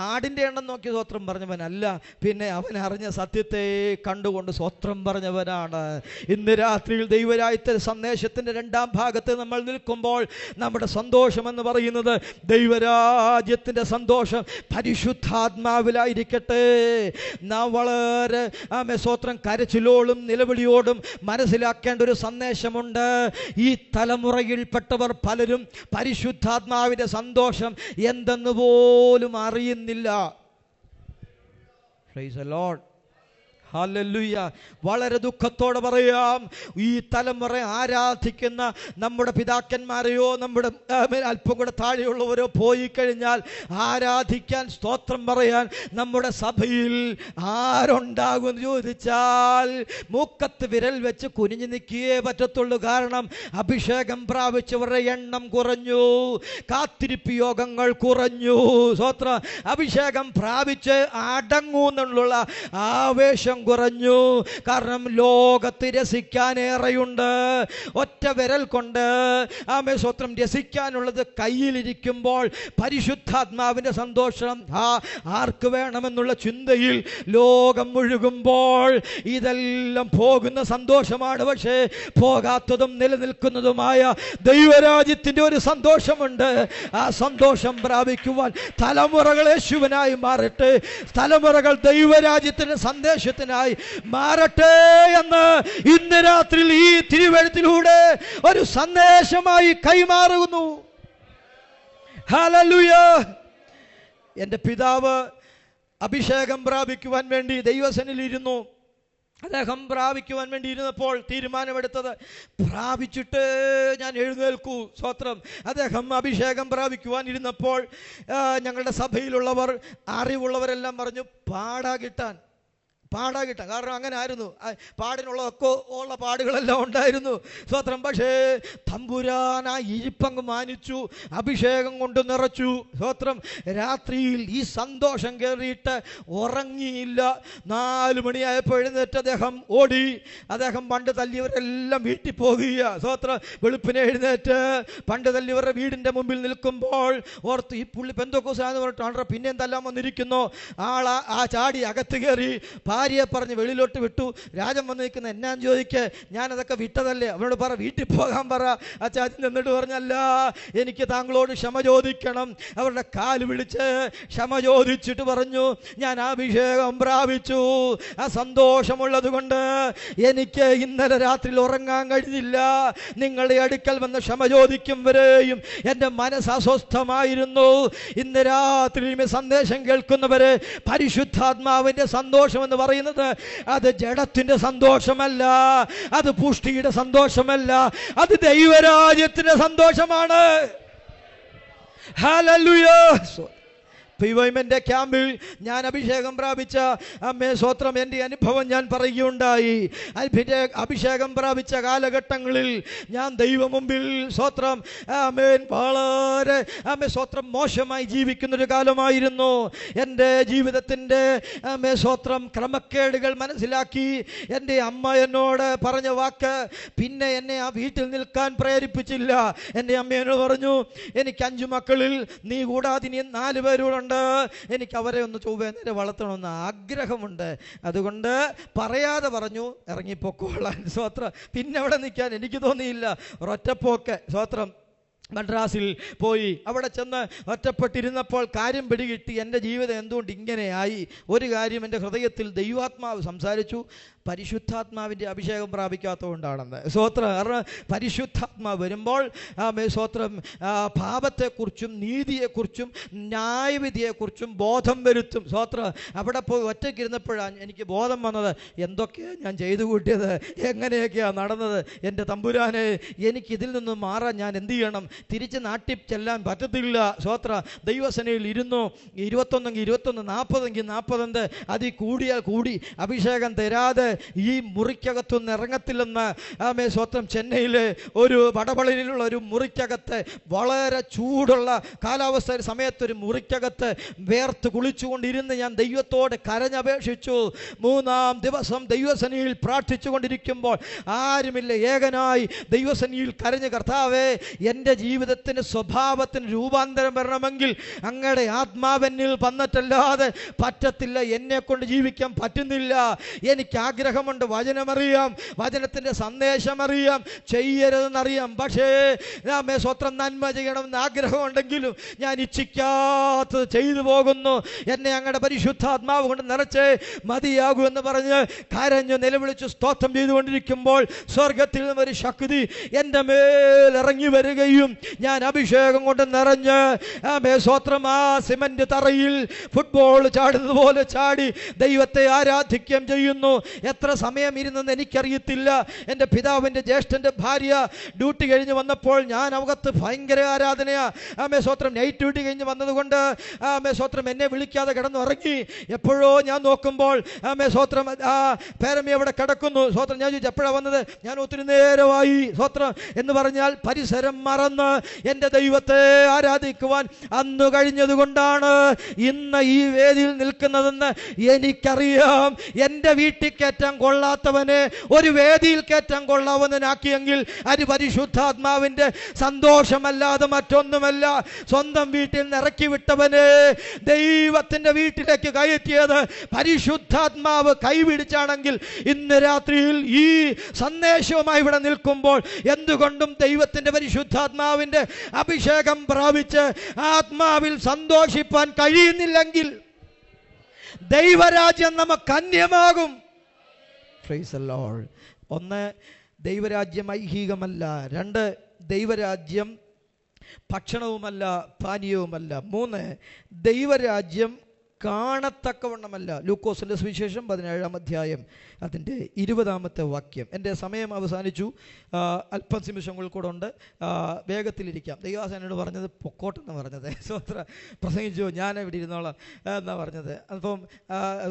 [SPEAKER 1] ആടിൻ്റെ എണ്ണം നോക്കി സ്വോത്രം പറഞ്ഞവനല്ല, പിന്നെ അവൻ അറിഞ്ഞ സത്യത്തെ കണ്ടുകൊണ്ട് സ്വോത്രം പറഞ്ഞവനാണ്. ഇന്ന് രാത്രിയിൽ ദൈവരാജ്യത്തെ സന്ദേശത്തിൻ്റെ 2ാം ഭാഗത്ത് നമ്മൾ നിൽക്കുമ്പോൾ നമ്മുടെ സന്തോഷമെന്ന് പറയുന്നത് ദൈവരാജ്യത്തിൻ്റെ സന്തോഷം പരിശുദ്ധാത്മാവിലായിരിക്കട്ടെ. നാം വളരെ സ്വോത്രം കരച്ചിലോടും നിലവിളിയോടും മനസ്സിലാക്കേണ്ട ഒരു സന്ദേശമുണ്ട്. ഈ തലമുറയിൽപ്പെട്ടവർ പലരും പരിശുദ്ധാത്മാവിന്റെ സന്തോഷം എന്തെന്ന് പോലും അറിയുന്നില്ല. Price the lord. ഹല്ലേലൂയ. വളരെ ദുഃഖത്തോടെ പറയാം, ഈ തലമുറ ആരാധിക്കുന്ന നമ്മുടെ പിതാക്കന്മാരെയോ നമ്മുടെ അല്പം കൂടെ താഴെയുള്ളവരോ പോയി കഴിഞ്ഞാൽ ആരാധിക്കാൻ, സ്തോത്രം പറയാൻ നമ്മുടെ സഭയിൽ ആരുണ്ടാകുമെന്ന് ചോദിച്ചാൽ മൂക്കത്ത് വിരൽ വെച്ച് കുനിഞ്ഞു നിൽക്കുകയേ പറ്റത്തുള്ളൂ. കാരണം അഭിഷേകം പ്രാപിച്ചവരുടെ എണ്ണം കുറഞ്ഞു, കാത്തിരിപ്പ് യോഗങ്ങൾ കുറഞ്ഞു. സ്തോത്രം. അഭിഷേകം പ്രാപിച്ച് അടങ്ങൂന്നുള്ള ആവേശം കുറഞ്ഞു. കാരണം ലോകത്ത് രസിക്കാനേറെയുണ്ട്. ഒറ്റ വിരൽ കൊണ്ട് സ്തോത്രം രസിക്കാനുള്ളത് കയ്യിലിരിക്കുമ്പോൾ പരിശുദ്ധാത്മാവിന്റെ സന്തോഷം ആർക്ക് വേണമെന്നുള്ള ചിന്തയിൽ ലോകം മുഴുകുമ്പോൾ ഇതെല്ലാം പോകുന്ന സന്തോഷമാണ്. പക്ഷേ പോകാത്തതും നിലനിൽക്കുന്നതുമായ ദൈവരാജ്യത്തിന്റെ ഒരു സന്തോഷമുണ്ട്. ആ സന്തോഷം പ്രാപിക്കുവാൻ തലമുറകൾ യേശുവിനായി മാറട്ടെ, തലമുറകൾ ദൈവരാജ്യത്തിന്റെ സന്ദേശത്തിനായി മാറട്ടെ എന്ന് ഇന്ന് രാത്രി ഈ തിരുവെഴുത്തിലൂടെ ഒരു സന്ദേശമായി കൈമാറുന്നു. ഹല്ലേലൂയ. എൻ്റെ പിതാവ് അഭിഷേകം പ്രാപിക്കുവാൻ വേണ്ടി ദൈവസന്നിധിയിൽ ഇരുന്നു. അദ്ദേഹം പ്രാപിക്കുവാൻ വേണ്ടി ഇരുന്നപ്പോൾ തീരുമാനമെടുത്തത്, പ്രാപിച്ചിട്ട് ഞാൻ എഴുന്നേൽക്കൂ. സ്തോത്രം. അദ്ദേഹം അഭിഷേകം പ്രാപിക്കുവാൻ ഇരുന്നപ്പോൾ ഞങ്ങളുടെ സഭയിലുള്ളവർ, അറിവുള്ളവരെല്ലാം പറഞ്ഞു പാടാകിട്ടാൻ. കാരണം അങ്ങനെ ആയിരുന്നു, പാടിനുള്ളതൊക്കെ ഉള്ള പാടുകളെല്ലാം ഉണ്ടായിരുന്നു. സ്തോത്രം. പക്ഷേ തമ്പുരാൻ ആ ഇരിപ്പങ്ങ് മാനിച്ചു, അഭിഷേകം കൊണ്ട് നിറച്ചു. സ്തോത്രം. രാത്രിയിൽ ഈ സന്തോഷം കയറിയിട്ട് ഉറങ്ങിയില്ല. 4 മണിയായപ്പോൾ എഴുന്നേറ്റ് അദ്ദേഹം ഓടി. അദ്ദേഹം പണ്ട് തല്ലിയവരെല്ലാം വീട്ടിൽ പോകുക. സ്തോത്രം. വെളുപ്പിനെ എഴുന്നേറ്റ് പണ്ട് തല്ലിയവരുടെ വീടിൻ്റെ മുമ്പിൽ നിൽക്കുമ്പോൾ ഓർത്ത്, ഈ പുള്ളി പെന്തോക്കോസാന്ന് പറഞ്ഞിട്ട് പിന്നെയും തല്ലാൻ വന്നിരിക്കുന്നു. ആ ചാടി അകത്ത് കയറി ഭാര്യയെ പറഞ്ഞ് വെളിയിലോട്ട് വിട്ടു. രാജൻ വന്ന് നിൽക്കുന്ന എന്നാന്ന് ചോദിക്കുക, ഞാനതൊക്കെ വിട്ടതല്ലേ, അവനോട് പറ വീട്ടിൽ പോകാൻ പറ. ആ ചാച്ചൻ എന്നിട്ട് പറഞ്ഞല്ല, എനിക്ക് താങ്കളോട് ക്ഷമ ചോദിക്കണം. അവരുടെ കാല് പിടിച്ച് ക്ഷമ ചോദിച്ചിട്ട് പറഞ്ഞു, ഞാൻ അഭിഷേകം പ്രാപിച്ചു, ആ സന്തോഷമുള്ളത് കൊണ്ട് എനിക്ക് ഇന്നലെ രാത്രിയിൽ ഉറങ്ങാൻ കഴിഞ്ഞില്ല. നിങ്ങളുടെ അടുക്കൽ വന്ന് ക്ഷമ ചോദിക്കും വരെയും എൻ്റെ മനസ്സ് അസ്വസ്ഥമായിരുന്നു. ഇന്ന് രാത്രി സന്ദേശം കേൾക്കുന്നവരെ, പരിശുദ്ധാത്മാവിൻ്റെ സന്തോഷം എന്ന് പറയുന്നത് അത് ജഡത്തിന്റെ സന്തോഷമല്ല, അത് പുഷ്ടിയുടെ സന്തോഷമല്ല, അത് ദൈവരാജ്യത്തിന്റെ സന്തോഷമാണ്. ഹല്ലേലൂയ. പിവൈമന്റെ ക്യാമ്പിൽ ഞാൻ അഭിഷേകം പ്രാപിച്ച സ്തോത്രം എൻ്റെ അനുഭവം ഞാൻ പറയുകയുണ്ടായി. അഭിഷേകം പ്രാപിച്ച കാലഘട്ടങ്ങളിൽ ഞാൻ ദൈവമുമ്പിൽ സ്തോത്രം വളരെ സ്തോത്രം മോശമായി ജീവിക്കുന്നൊരു കാലമായിരുന്നു. എൻ്റെ ജീവിതത്തിൻ്റെ സ്തോത്രം ക്രമക്കേടുകൾ മനസ്സിലാക്കി എൻ്റെ അമ്മ എന്നോട് പറഞ്ഞ വാക്ക് പിന്നെ എന്നെ ആ വീട്ടിൽ നിൽക്കാൻ പ്രേരിപ്പിച്ചില്ല. എൻ്റെ അമ്മ എന്നോട് പറഞ്ഞു, എനിക്ക് 5 മക്കളിൽ നീ കൂടാതെ ഇനി 4 പേരോട്, എനിക്ക് അവരെ ഒന്ന് ചൊവ്വേന്നേരെ വളർത്തണമെന്ന് ആഗ്രഹമുണ്ട്. അതുകൊണ്ട് പറയാതെ പറഞ്ഞു ഇറങ്ങിപ്പോക്കോളാൻ. സ്തോത്രം. പിന്നെ അവിടെ നിൽക്കാൻ എനിക്ക് തോന്നിയില്ല. ഒരൊറ്റപ്പോക്ക്. സ്തോത്രം. മദ്രാസിൽ പോയി അവിടെ ചെന്ന് ഒറ്റപ്പെട്ടിരുന്നപ്പോൾ കാര്യം പിടികിട്ടി, എൻ്റെ ജീവിതം എന്തുകൊണ്ട് ഇങ്ങനെയായി. ഒരു കാര്യം എൻ്റെ ഹൃദയത്തിൽ ദൈവാത്മാവ് സംസാരിച്ചു, പരിശുദ്ധാത്മാവിൻ്റെ അഭിഷേകം പ്രാപിക്കാത്തതുകൊണ്ടാണെന്ന്. സ്തോത്രം. കാരണം പരിശുദ്ധാത്മാവ് വരുമ്പോൾ സ്തോത്രം പാപത്തെക്കുറിച്ചും നീതിയെക്കുറിച്ചും ന്യായവിധിയെക്കുറിച്ചും ബോധം വരുത്തും. സ്തോത്രം. അവിടെ പോയി ഒറ്റയ്ക്കിരുന്നപ്പോഴാണ് എനിക്ക് ബോധം വന്നത്, എന്തൊക്കെയാണ് ഞാൻ ചെയ്തു കൂട്ടിയത്, എങ്ങനെയൊക്കെയാണ് നടന്നത്. എൻ്റെ തമ്പുരാനെ, എനിക്കിതിൽ നിന്ന് മാറാൻ ഞാൻ എന്ത് ചെയ്യണം? തിരിച്ച് നാട്ടിൽ ചെല്ലാൻ പറ്റത്തില്ല. സ്തോത്ര. ദൈവസേനയിൽ ഇരുന്നു. 21 40 40 അതിൽ കൂടിയാൽ കൂടി അഭിഷേകം തരാതെ ഈ മുറിക്കകത്തൊന്നും ഇറങ്ങത്തില്ലെന്ന് സ്തോത്രം. ചെന്നൈയിലെ ഒരു വടപളയിലുള്ള ഒരു മുറിക്കകത്ത്, വളരെ ചൂടുള്ള കാലാവസ്ഥ സമയത്തൊരു മുറിക്കകത്ത് വേർത്ത് കുളിച്ചുകൊണ്ടിരുന്ന് ഞാൻ ദൈവത്തോട് കരഞ്ഞപേക്ഷിച്ചു. 3-ാം ദിവസം ദൈവസേനയിൽ പ്രാർത്ഥിച്ചു കൊണ്ടിരിക്കുമ്പോൾ ആരുമില്ല, ഏകനായി ദൈവസേനയിൽ കരഞ്ഞ്, കർത്താവേ, എൻ്റെ ജീവിതത്തിന് സ്വഭാവത്തിന് രൂപാന്തരം വരണമെങ്കിൽ അങ്ങയുടെ ആത്മാവെന്നിൽ വന്നിട്ടല്ലാതെ പറ്റത്തില്ല. എന്നെ കൊണ്ട് ജീവിക്കാൻ പറ്റുന്നില്ല. എനിക്ക് ആഗ്രഹമുണ്ട്, വചനമറിയാം, വചനത്തിൻ്റെ സന്ദേശം അറിയാം, ചെയ്യരുതെന്നറിയാം. പക്ഷേ സ്വത്രം നന്മ ചെയ്യണമെന്ന് ആഗ്രഹമുണ്ടെങ്കിലും ഞാൻ ഇച്ഛിക്കാത്തത് ചെയ്തു പോകുന്നു. എന്നെ അങ്ങയുടെ പരിശുദ്ധാത്മാവ് കൊണ്ട് നിറച്ച് മതിയാകൂ എന്ന് പറഞ്ഞ് കരഞ്ഞ് നിലവിളിച്ച് സ്തോത്രം ചെയ്തുകൊണ്ടിരിക്കുമ്പോൾ സ്വർഗത്തിൽ നിന്നൊരു ശക്തി എൻ്റെ മേൽ ഇറങ്ങി വരികയും ഞാൻ അഭിഷേകം കൊണ്ട് നിറഞ്ഞ് സ്തോത്രം ആ സിമന്റ് തറയിൽ ഫുട്ബോൾ ചാടുന്നത് പോലെ ചാടി ദൈവത്തെ ആരാധിക്കുകയും ചെയ്യുന്നു. എത്ര സമയം ഇരുന്നെന്ന് എനിക്കറിയത്തില്ല. എൻ്റെ പിതാവിൻ്റെ ജ്യേഷ്ഠൻ്റെ ഭാര്യ ഡ്യൂട്ടി കഴിഞ്ഞ് വന്നപ്പോൾ ഞാൻ അകത്ത് ഭയങ്കര ആരാധനയാ. സ്തോത്രം നൈറ്റ് ഡ്യൂട്ടി കഴിഞ്ഞ് വന്നതുകൊണ്ട് സ്തോത്രം എന്നെ വിളിക്കാതെ കിടന്നുറങ്ങി. എപ്പോഴോ ഞാൻ നോക്കുമ്പോൾ സ്തോത്രം പേരമ്മ അവിടെ കിടക്കുന്നു. സ്തോത്രം ഞാൻ ചോദിച്ചു എപ്പോഴാണ് വന്നത്? ഞാൻ ഒത്തിരി നേരമായി. സ്തോത്രം എന്ന് പറഞ്ഞാൽ പരിസരം മറന്ന് എൻ്റെ ദൈവത്തെ ആരാധിക്കുവാൻ അന്ന് കഴിഞ്ഞതുകൊണ്ടാണ് ഇന്ന് ഈ വേദിയിൽ നിൽക്കുന്നതെന്ന് എനിക്കറിയാം. എൻ്റെ വീട്ടിൽ കയറ്റാൻ കൊള്ളാത്തവനെ ഒരു വേദിയിൽ കയറ്റാൻ കൊള്ളാവുന്നതിനാക്കിയെങ്കിൽ അത് പരിശുദ്ധാത്മാവിൻ്റെ സന്തോഷമല്ലാതെ മറ്റൊന്നുമല്ല. സ്വന്തം വീട്ടിൽ നിന്ന് ഇറക്കി വിട്ടവനെ ദൈവത്തിൻ്റെ വീട്ടിലേക്ക് കയറ്റിയത് പരിശുദ്ധാത്മാവ് കൈപിടിച്ചാണെങ്കിൽ ഇന്ന് രാത്രിയിൽ ഈ സന്ദേശവുമായി ഇവിടെ നിൽക്കുമ്പോൾ എന്തുകൊണ്ടും ദൈവത്തിൻ്റെ പരിശുദ്ധാത്മാവിൻ്റെ അഭിഷേകം പ്രാപിച്ച് ആത്മാവിൽ സന്തോഷിപ്പാൻ കഴിയുന്നില്ലെങ്കിൽ ദൈവരാജ്യം നമുക്ക് അന്യമാകും. Price the Lord. ഒന്ന്, ദൈവരാജ്യം ഐഹികമല്ല. രണ്ട്, ദൈവരാജ്യം ഭക്ഷണവുമല്ല പാനീയവുമല്ല. മൂന്ന്, ദൈവരാജ്യം കാണത്തക്കവണ്ണമല്ല. ലൂക്കോസിൻ്റെ സുവിശേഷം 17-ാം അധ്യായം അതിൻ്റെ 20-ാമത്തെ വാക്യം. എൻ്റെ സമയം അവസാനിച്ചു. അല്പം നിമിഷങ്ങൾ കൂടെ ഉണ്ട്. വേഗത്തിലിരിക്കാം. ദൈവദാസനോട് പറഞ്ഞത് പൊക്കോട്ടെന്ന് പറഞ്ഞത്. സ്വത്ര പ്രസംഗിച്ചു, ഞാൻ ഇവിടെ ഇരുന്നോളാം എന്നാണ് പറഞ്ഞത്. അപ്പം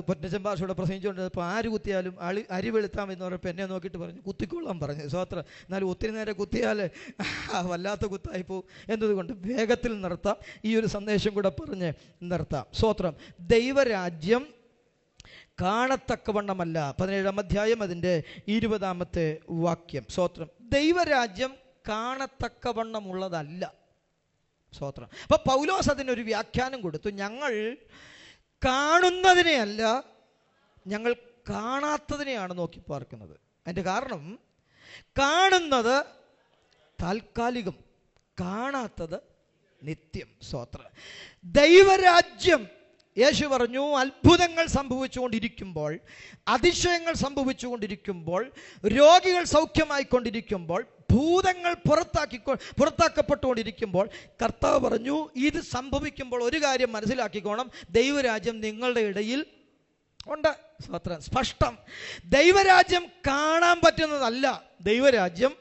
[SPEAKER 1] പൊന്നച്ചൻ ഭാഷയോടെ പ്രസംഗിച്ചുകൊണ്ട് ഇപ്പോൾ ആര് കുത്തിയാലും അരി വെളുത്താം എന്ന് പറഞ്ഞപ്പോൾ എന്നെ നോക്കിയിട്ട് പറഞ്ഞു കുത്തിക്കൊള്ളാൻ പറഞ്ഞു. സ്വത്ര എന്നാലും ഒത്തിരി നേരം കുത്തിയാൽ വല്ലാത്ത കുത്തായിപ്പോവും എന്നതുകൊണ്ട് വേഗത്തിൽ നിർത്താം. ഈ ഒരു സന്ദേശം കൂടെ പറഞ്ഞ് നിർത്താം. സ്വത്രം. ദൈവരാജ്യം കാണത്തക്കവണ്ണമല്ല. 17-ാം അധ്യായം അതിൻ്റെ 20-ാമത്തെ വാക്യം. സ്തോത്രം. ദൈവരാജ്യം കാണത്തക്കവണ്ണമുള്ളതല്ല. സ്തോത്രം. അപ്പൊ പൗലോസ് അതിനൊരു വ്യാഖ്യാനം കൊടുത്തു. ഞങ്ങൾ കാണുന്നതിനെയല്ല, ഞങ്ങൾ കാണാത്തതിനെയാണ് നോക്കി പാർക്കുന്നത്. അതിൻ്റെ കാരണം, കാണുന്നത് താൽക്കാലികം, കാണാത്തത് നിത്യം. സ്തോത്രം. ദൈവരാജ്യം, യേശു പറഞ്ഞു, അത്ഭുതങ്ങൾ സംഭവിച്ചുകൊണ്ടിരിക്കുമ്പോൾ, അതിശയങ്ങൾ സംഭവിച്ചുകൊണ്ടിരിക്കുമ്പോൾ, രോഗികൾ സൗഖ്യമായിക്കൊണ്ടിരിക്കുമ്പോൾ, ഭൂതങ്ങൾ പുറത്താക്കപ്പെട്ടുകൊണ്ടിരിക്കുമ്പോൾ കർത്താവ് പറഞ്ഞു, ഇത് സംഭവിക്കുമ്പോൾ ഒരു കാര്യം മനസ്സിലാക്കിക്കോണം, ദൈവരാജ്യം നിങ്ങളുടെ ഇടയിൽ ഉണ്ട്. സ്തോത്രം. സ്പഷ്ടം. ദൈവരാജ്യം കാണാൻ പറ്റുന്നതല്ല, ദൈവരാജ്യം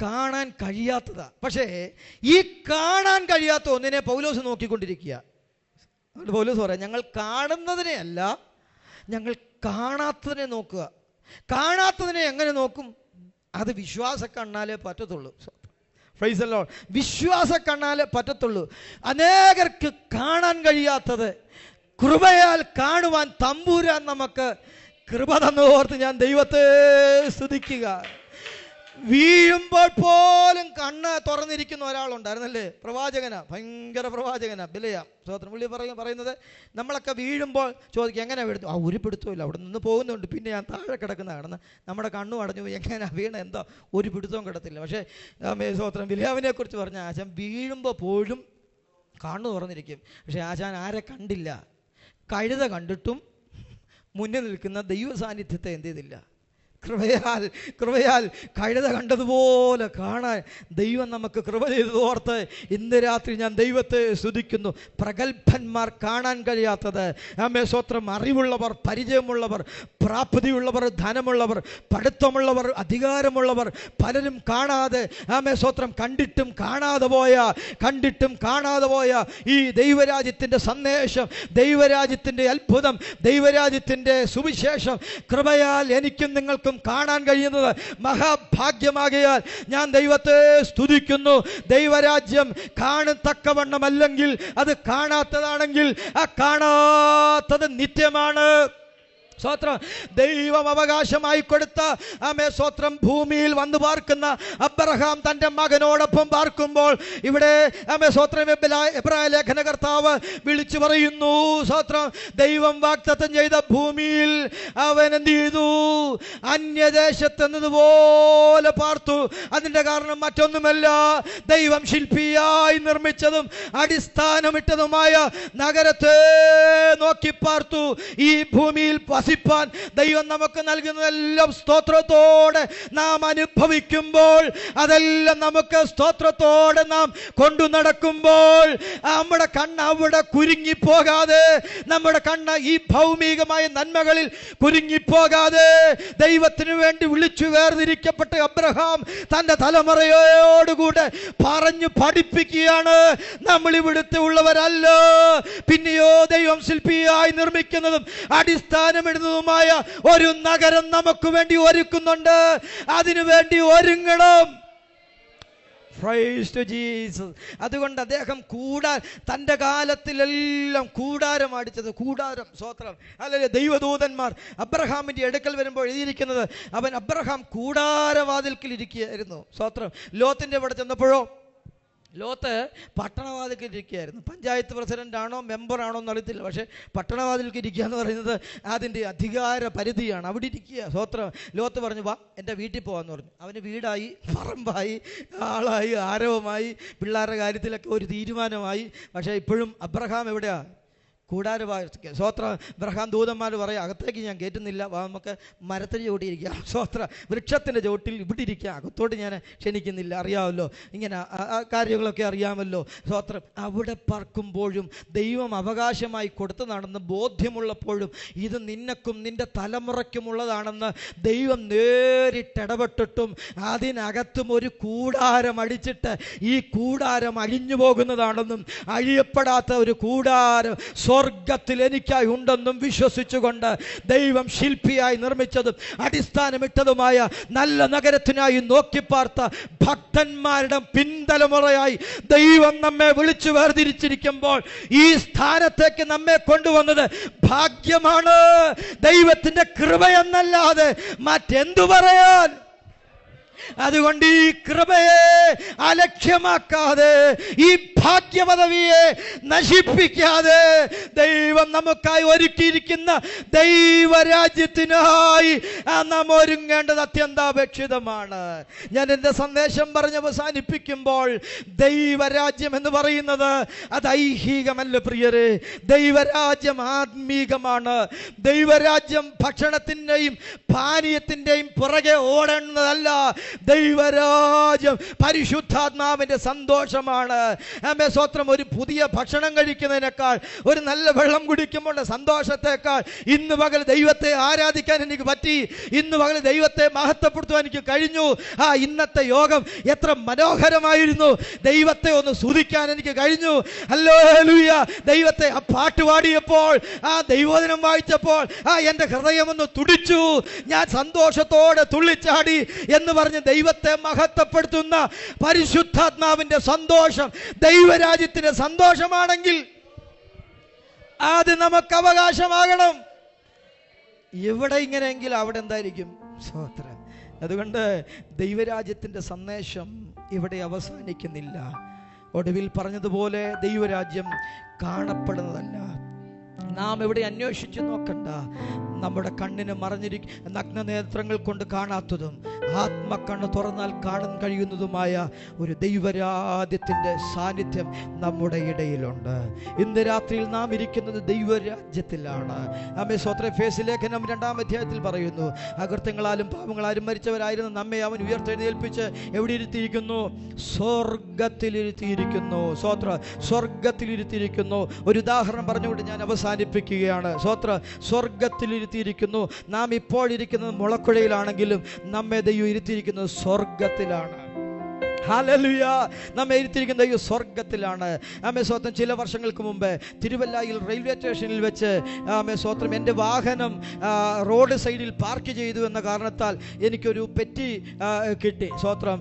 [SPEAKER 1] കാണാൻ കഴിയാത്തതാ. പക്ഷേ ഈ കാണാൻ കഴിയാത്ത ഒന്നിനെ പൗലോസ് നോക്കിക്കൊണ്ടിരിക്കുക. പൗലോസ് പറയാം, ഞങ്ങൾ കാണുന്നതിനെ അല്ല, ഞങ്ങൾ കാണാത്തതിനെ നോക്കുക. കാണാത്തതിനെ എങ്ങനെ നോക്കും? അത് വിശ്വാസ കണ്ണാലേ പറ്റത്തുള്ളൂ. Price the Lord. വിശ്വാസ കണ്ണാലേ പറ്റത്തുള്ളൂ. അനേകർക്ക് കാണാൻ കഴിയാത്തത് കൃപയാൽ കാണുവാൻ തമ്പുരാൻ നമുക്ക് കൃപ തന്നോർത്ത് ഞാൻ ദൈവത്തെ സ്തുതിക്കുക. വീഴുമ്പോൾ പോലും കണ്ണ് തുറന്നിരിക്കുന്ന ഒരാളുണ്ടായിരുന്നല്ലേ, പ്രവാചകനാ, ഭയങ്കര പ്രവാചകനാ, ബിലയാ. സ്തോത്രം. പുള്ളി പറയുന്നത്, നമ്മളൊക്കെ വീഴുമ്പോൾ ചോദിക്കും എങ്ങനെ വീഴുന്നു? ഒരു പിടുത്തവും ഒരു നിന്ന് പോകുന്നുണ്ട്, പിന്നെ ഞാൻ താഴെ കിടക്കുന്ന കിടന്ന് നമ്മുടെ കണ്ണും അടഞ്ഞു പോയി, എങ്ങനെ വീണ എന്തോ ഒരു പിടുത്തവും കിടത്തില്ല. പക്ഷേ സ്തോത്രം, ബിലയാവിനെ കുറിച്ച് പറഞ്ഞ ആശാൻ വീഴുമ്പോൾ പോലും കണ്ണു തുറന്നിരിക്കും. പക്ഷേ ആശാൻ ആരെ കണ്ടില്ല? കഴുത കണ്ടിട്ടും മുന്നിൽ നിൽക്കുന്ന ദൈവ സാന്നിധ്യത്തെ എന്ത് ചെയ്തില്ല? കൃപയാൽ കഴുത കണ്ടതുപോലെ കാണാൻ ദൈവം നമുക്ക് കൃപ ചെയ്തതോർത്ത് ഇന്ന് രാത്രി ഞാൻ ദൈവത്തെ സ്തുതിക്കുന്നു. പ്രഗത്ഭന്മാർ കാണാൻ കഴിയാത്തത്, സ്തോത്രം, അറിവുള്ളവർ, പരിചയമുള്ളവർ, പ്രാപ്തിയുള്ളവർ, ധനമുള്ളവർ, പഠിത്തമുള്ളവർ, അധികാരമുള്ളവർ പലരും കാണാതെ, സ്തോത്രം, കണ്ടിട്ടും കാണാതെ പോയ ഈ ദൈവരാജ്യത്തിൻ്റെ സന്ദേശം, ദൈവരാജ്യത്തിൻ്റെ അത്ഭുതം, ദൈവരാജ്യത്തിൻ്റെ സുവിശേഷം കൃപയാൽ എനിക്കും നിങ്ങൾക്കും കാണാൻ കഴിയുന്നത് മഹാഭാഗ്യമാകയാൽ ഞാൻ ദൈവത്തെ സ്തുതിക്കുന്നു. ദൈവരാജ്യം കാണത്തക്കവണ്ണമല്ലെങ്കിൽ, അത് കാണാത്തതാണെങ്കിൽ ആ കാണാത്തത് നിത്യമാണ്. സ്തോത്രം. ദൈവം അവകാശമായി കൊടുത്ത സ്തോത്രം, ഭൂമിയിൽ വന്നു പാർക്കുന്ന അബ്രഹാം തൻ്റെ മകനോടൊപ്പം പാർക്കുമ്പോൾ ഇവിടെ സ്തോത്രം, എബ്രായ ലേഖനകർത്താവ് വിളിച്ചു പറയുന്നു, സ്തോത്രം, ദൈവം വാഗ്ദത്തം ചെയ്ത ഭൂമിയിൽ അവൻ എന്ത് ചെയ്തു? അന്യദേശത്തെന്നതുപോലെ പാർത്തു. അതിൻ്റെ കാരണം മറ്റൊന്നുമല്ല, ദൈവം ശില്പിയായി നിർമ്മിച്ചതും അടിസ്ഥാനമിട്ടതുമായ നഗരത്തെ നോക്കി പാർത്തു. ഈ ഭൂമിയിൽ വസിപ്പാൻ ദൈവം നമുക്ക് നൽകുന്നതെല്ലാം സ്തോത്രത്തോടെ നാം അനുഭവിക്കുമ്പോൾ, അതെല്ലാം നമുക്ക് സ്തോത്രത്തോടെ നാം കൊണ്ടു നടക്കുമ്പോൾ, നമ്മുടെ കണ്ണ് അവിടെ കുരുങ്ങിപ്പോകാതെ, നമ്മുടെ കണ്ണ് ഈ ഭൗമികമായ നന്മകളിൽ കുരുങ്ങിപ്പോകാതെ, ദൈവത്തിനു വേണ്ടി വിളിച്ചു വേർതിരിക്കപ്പെട്ട അബ്രഹാം തൻ്റെ തലമുറയോടുകൂടെ പറഞ്ഞു പഠിപ്പിക്കുകയാണ്, നമ്മൾ ഇവിടുത്തെ ഉള്ളവരല്ല, പിന്നെയോ ദൈവം ശില്പിയായി നിർമ്മിക്കുന്നതും അടിസ്ഥാനമിടുന്നതുമായ ഒരു നഗരം നമുക്ക് വേണ്ടി ഒരുക്കുന്നുണ്ട്, അതിനു വേണ്ടി ഒരുങ്ങണം. അതുകൊണ്ട് അദ്ദേഹം തൻ്റെ കാലത്തിലെല്ലാം കൂടാരം അടിച്ചത്. കൂടാരം, സ്തോത്രം, അല്ലെങ്കിൽ ദൈവദൂതന്മാർ അബ്രഹാമിൻ്റെ അടുക്കൽ വരുമ്പോൾ എഴുതിയിരിക്കുന്നത്, അവൻ അബ്രഹാം കൂടാരവാതിൽക്കൽ ഇരിക്കുകയായിരുന്നു. സ്തോത്രം. ലോത്തിൻ്റെ അവിടെ ചെന്നപ്പോഴോ ലോത്ത് പട്ടണവാതിൽക്ക് ഇരിക്കുകയായിരുന്നു. പഞ്ചായത്ത് പ്രസിഡന്റ് ആണോ മെമ്പറാണോ എന്നറിയത്തില്ല, പക്ഷേ പട്ടണവാതിൽക്ക് ഇരിക്കുക എന്ന് പറയുന്നത് അതിൻ്റെ അധികാര പരിധിയാണ്. അവിടെ ഇരിക്കുക. സ്തോത്രം. ലോത്ത് പറഞ്ഞു, വാ എൻ്റെ വീട്ടിൽ പോകാമെന്ന് പറഞ്ഞു. അവന് വീടായി, പറമ്പായി, ആളായി, ആരവമായി, പിള്ളേരുടെ കാര്യത്തിലൊക്കെ ഒരു തീരുമാനമായി. പക്ഷേ ഇപ്പോഴും അബ്രഹാം എവിടെയാ? കൂടാരവാതിൽക്ക്. സ്തോത്രം. അബ്രഹാം ദൂതന്മാർ പറയും, അകത്തേക്ക് ഞാൻ കയറ്റുന്നില്ല, നമുക്ക് മരത്തിന് ചവിട്ടിയിരിക്കാം. സ്തോത്രം. വൃക്ഷത്തിൻ്റെ ചവിട്ടിൽ ഇവിടെ ഇരിക്കാം, അകത്തോട്ട് ഞാൻ ക്ഷണിക്കുന്നില്ല. അറിയാമല്ലോ, ഇങ്ങനെ കാര്യങ്ങളൊക്കെ അറിയാമല്ലോ. സ്തോത്രം. അവിടെ പറക്കുമ്പോഴും ദൈവം അവകാശമായി കൊടുത്തതാണെന്ന് ബോധ്യമുള്ളപ്പോഴും ഇത് നിനക്കും നിൻ്റെ തലമുറയ്ക്കുമുള്ളതാണെന്ന് ദൈവം നേരിട്ടിടപെട്ടിട്ടും അതിനകത്തും ഒരു കൂടാരം അടിച്ചിട്ട് ഈ കൂടാരം അഴിഞ്ഞു പോകുന്നതാണെന്നും അഴിയപ്പെടാത്ത ഒരു കൂടാരം സ്വർഗത്തിൽ എനിക്കായി ഉണ്ടെന്നും വിശ്വസിച്ചുകൊണ്ട് ദൈവം ശില്പിയായി നിർമ്മിച്ചതും അടിസ്ഥാനമിട്ടതുമായ നല്ല നഗരത്തിനായി നോക്കിപ്പാർത്ത ഭക്തന്മാരുടെ പിൻതലമുറയായി ദൈവം നമ്മെ വിളിച്ചു വേർതിരിച്ചിരിക്കുമ്പോൾ ഈ സ്ഥാനത്തേക്ക് നമ്മെ കൊണ്ടുവന്നത് ഭാഗ്യമാണ്. ദൈവത്തിന്റെ കൃപയെന്നല്ലാതെ മറ്റെന്തു പറയാൻ? അതുകൊണ്ട് ഈ കൃപയെ അലക്ഷ്യമാക്കാതെ, ഈ ഭാഗ്യപദവിയെ നശിപ്പിക്കാതെ, ദൈവം നമുക്കായി ഒരുക്കിയിരിക്കുന്ന ദൈവരാജ്യത്തിനായി നാം ഒരുങ്ങേണ്ടത് അത്യന്താപേക്ഷിതമാണ്. ഞാൻ എൻ്റെ സന്ദേശം പറഞ്ഞ് അവസാനിപ്പിക്കുമ്പോൾ, ദൈവരാജ്യം എന്ന് പറയുന്നത് അത് ഐഹികമല്ല പ്രിയരെ. ദൈവരാജ്യം ആത്മീകമാണ്. ദൈവരാജ്യം ഭക്ഷണത്തിൻ്റെയും പാനീയത്തിൻ്റെയും പുറകെ ഓടേണ്ടതല്ല. ദൈവരാജ്യം പരിശുദ്ധാത്മാവിന്റെ സന്തോഷമാണ്. ആമേൻ. സ്തോത്രം. ഒരു പുതിയ ഭക്ഷണം കഴിക്കുന്നതിനേക്കാൾ, ഒരു നല്ല വെള്ളം കുടിക്കുമ്പോൾ സന്തോഷത്തെക്കാൾ ഇന്ന് പകൽ ദൈവത്തെ ആരാധിക്കാൻ എനിക്ക് പറ്റി, ഇന്ന് പകൽ ദൈവത്തെ മഹത്വപ്പെടുത്തുവാൻ എനിക്ക് കഴിഞ്ഞു. ഇന്നത്തെ യോഗം എത്ര മനോഹരമായിരുന്നു. ദൈവത്തെ ഒന്ന് സ്തുതിക്കാൻ എനിക്ക് കഴിഞ്ഞു. ഹല്ലേലൂയ. ദൈവത്തെ ആ പാട്ട് പാടിയപ്പോൾ, ആ ദൈവവചനം വായിച്ചപ്പോൾ എൻ്റെ ഹൃദയം ഒന്ന് തുടിച്ചു. ഞാൻ സന്തോഷത്തോടെ തുള്ളിച്ചാടി എന്ന് പറഞ്ഞ് ദൈവത്തെ മഹത്വപ്പെടുത്തുന്ന പരിശുദ്ധാത്മാവിന്റെ സന്തോഷം ദൈവരാജ്യത്തിന്റെ സന്തോഷമാണെങ്കിൽ അത് നമുക്ക് അവകാശമാകണം. ഇവിടെ ഇങ്ങനെയെങ്കിൽ അവിടെ എന്തായിരിക്കും? സ്തോത്രം. അതുകൊണ്ട് ദൈവരാജ്യത്തിന്റെ സന്ദേശം ഇവിടെ അവസാനിക്കുന്നില്ല. ഒടുവിൽ പറഞ്ഞതുപോലെ ദൈവരാജ്യം കാണപ്പെടുന്നതല്ല. നാം എവിടെ അന്വേഷിച്ചു നോക്കണ്ട. നമ്മുടെ കണ്ണിന് നഗ്നനേത്രങ്ങൾ കൊണ്ട് കാണാത്തതും ആത്മക്കണ്ണ് തുറന്നാൽ കാണാൻ കഴിയുന്നതുമായ ഒരു ദൈവരാജ്യത്തിൻ്റെ സാന്നിധ്യം നമ്മുടെ ഇടയിലുണ്ട്. ഇന്ന് രാത്രിയിൽ നാം ഇരിക്കുന്നത് ദൈവരാജ്യത്തിലാണ്. ആമേൻ. സ്തോത്രം. എഫേസ്യ ലേഖനം 2-ാം അധ്യായത്തിൽ പറയുന്നു, അകൃത്യങ്ങളാലും പാപങ്ങളാലും മരിച്ചവരായിരുന്നു നമ്മെ അവൻ ഉയർത്തെഴുന്നേൽപ്പിച്ച് എവിടെ ഇരുത്തിയിരിക്കുന്നു? സ്വർഗത്തിലിരുത്തിയിരിക്കുന്നു. സ്തോത്രം. സ്വർഗത്തിലിരുത്തിയിരിക്കുന്നു. ഒരു ഉദാഹരണം പറഞ്ഞുകൊണ്ട് ഞാൻ അവസാനിപ്പിക്കുകയാണ്. സ്തോത്രം. സ്വർഗത്തിലിരുത്തിയിരിക്കുന്നു. നാം ഇപ്പോൾ ഇരിക്കുന്നത് മുളക്കുഴയിലാണെങ്കിലും നമ്മെ ദൈവം ഇരുത്തിയിരിക്കുന്നത് സ്വർഗത്തിലാണ്. ഹല്ലേലൂയ. നമ്മെ ഇരുത്തിയിരിക്കുന്ന ദൈവം സ്വർഗത്തിലാണ്. ആമേൻ. സ്തോത്രം. ചില വർഷങ്ങൾക്ക് മുമ്പ് തിരുവല്ലയിൽ റെയിൽവേ സ്റ്റേഷനിൽ വെച്ച് ആമേൻ സ്തോത്രം എൻ്റെ വാഹനം റോഡ് സൈഡിൽ പാർക്ക് ചെയ്തു എന്ന കാരണത്താൽ എനിക്കൊരു പെറ്റി കിട്ടി. സ്തോത്രം.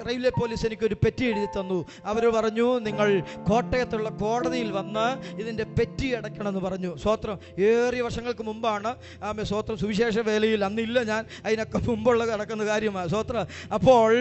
[SPEAKER 1] റെയിൽവേ പോലീസ് എനിക്കൊരു പെറ്റി എഴുതി തന്നു. അവർ പറഞ്ഞു, നിങ്ങൾ കോട്ടയത്തുള്ള കോടതിയിൽ വന്ന് ഇതിൻ്റെ പെറ്റി അടയ്ക്കണമെന്ന് പറഞ്ഞു. സ്തോത്രം. ഏറിയ വർഷങ്ങൾക്ക് മുമ്പാണ്. ആമേൻ സ്തോത്രം. സുവിശേഷ വേലയിൽ അന്നില്ല ഞാൻ, അതിനൊക്കെ മുമ്പുള്ള കിടക്കുന്ന കാര്യമാണ്. സ്തോത്രം. അപ്പോൾ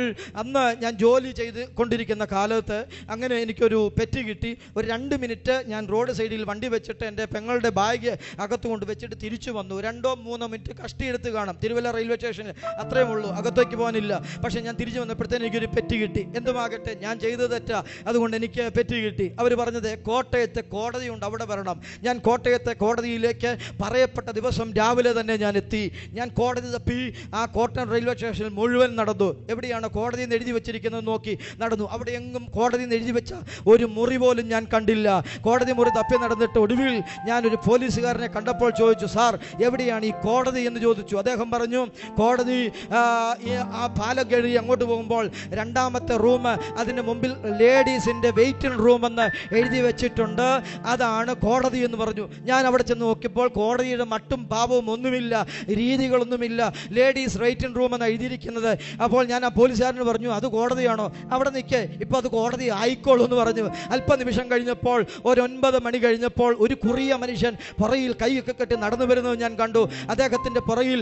[SPEAKER 1] അന്ന് ഞാൻ ജോലി ജോലി ചെയ്ത് കൊണ്ടിരിക്കുന്ന കാലത്ത് അങ്ങനെ എനിക്കൊരു പെറ്റ് കിട്ടി. ഒരു 2 മിനിറ്റ് ഞാൻ റോഡ് സൈഡിൽ വണ്ടി വെച്ചിട്ട് എൻ്റെ പെങ്ങളുടെ ബാഗ് അകത്ത് കൊണ്ട് വെച്ചിട്ട് തിരിച്ചു വന്നു. 2-3 മിനിറ്റ് കഷ്ടിയെടുത്ത് കാണാം. തിരുവല്ല റെയിൽവേ സ്റ്റേഷനിൽ അത്രയും ഉള്ളൂ, അകത്തേക്ക് പോകാനില്ല. പക്ഷേ ഞാൻ തിരിച്ചു വന്നപ്പോഴത്തേന് എനിക്കൊരു പെറ്റ് കിട്ടി. എന്തുമാകട്ടെ, ഞാൻ ചെയ്തത് തെറ്റാ, അതുകൊണ്ട് എനിക്ക് പെറ്റ് കിട്ടി. അവർ പറഞ്ഞത് കോട്ടയത്തെ കോടതിയുണ്ട്, അവിടെ വരണം. ഞാൻ കോട്ടയത്തെ കോടതിയിലേക്ക് പറയപ്പെട്ട ദിവസം രാവിലെ തന്നെ ഞാൻ എത്തി. ഞാൻ കോടതി തപ്പി ആ കോട്ടയം റെയിൽവേ സ്റ്റേഷനിൽ മുഴുവൻ നടന്നു. എവിടെയാണ് കോടതി എന്ന് എഴുതി വെച്ചിരിക്കുന്നത് നോക്കി നടന്നു. അവിടെ എങ്ങും കോടതി എന്ന് എഴുതി വെച്ച ഒരു മുറി പോലും ഞാൻ കണ്ടില്ല. കോടതി മുറി തപ്പി നടന്നിട്ട് ഒടുവിൽ ഞാനൊരു പോലീസുകാരനെ കണ്ടപ്പോൾ ചോദിച്ചു, സാർ എവിടെയാണ് ഈ കോടതി എന്ന് ചോദിച്ചു. അദ്ദേഹം പറഞ്ഞു, കോടതി ആ പാലം കയറി അങ്ങോട്ട് പോകുമ്പോൾ 2ാമത്തെ റൂം, അതിന് മുമ്പിൽ ലേഡീസിൻ്റെ വെയിറ്റിംഗ് റൂം എന്ന് എഴുതി വെച്ചിട്ടുണ്ട്, അതാണ് കോടതി എന്ന് പറഞ്ഞു. ഞാൻ അവിടെ ചെന്ന് നോക്കിയപ്പോൾ കോടതിയുടെ മട്ടും പാപവും ഒന്നുമില്ല, രീതികളൊന്നുമില്ല, ലേഡീസ് വെയിറ്റിംഗ് റൂം എന്ന് എഴുതിയിരിക്കുന്നത്. അപ്പോൾ ഞാൻ ആ പോലീസുകാരന് പറഞ്ഞു, അത് കോടതിയാണോ? അവിടെ നിൽക്കേ, ഇപ്പോൾ അത് കോടതി ആയിക്കോളൂ എന്ന് പറഞ്ഞു. അല്പനിമിഷം കഴിഞ്ഞപ്പോൾ, ഒരു 9 മണി കഴിഞ്ഞപ്പോൾ, ഒരു കുറിയ മനുഷ്യൻ പുറയിൽ കൈയൊക്കെ കെട്ടി നടന്നു വരുന്നത് ഞാൻ കണ്ടു. അദ്ദേഹത്തിൻ്റെ പുറയിൽ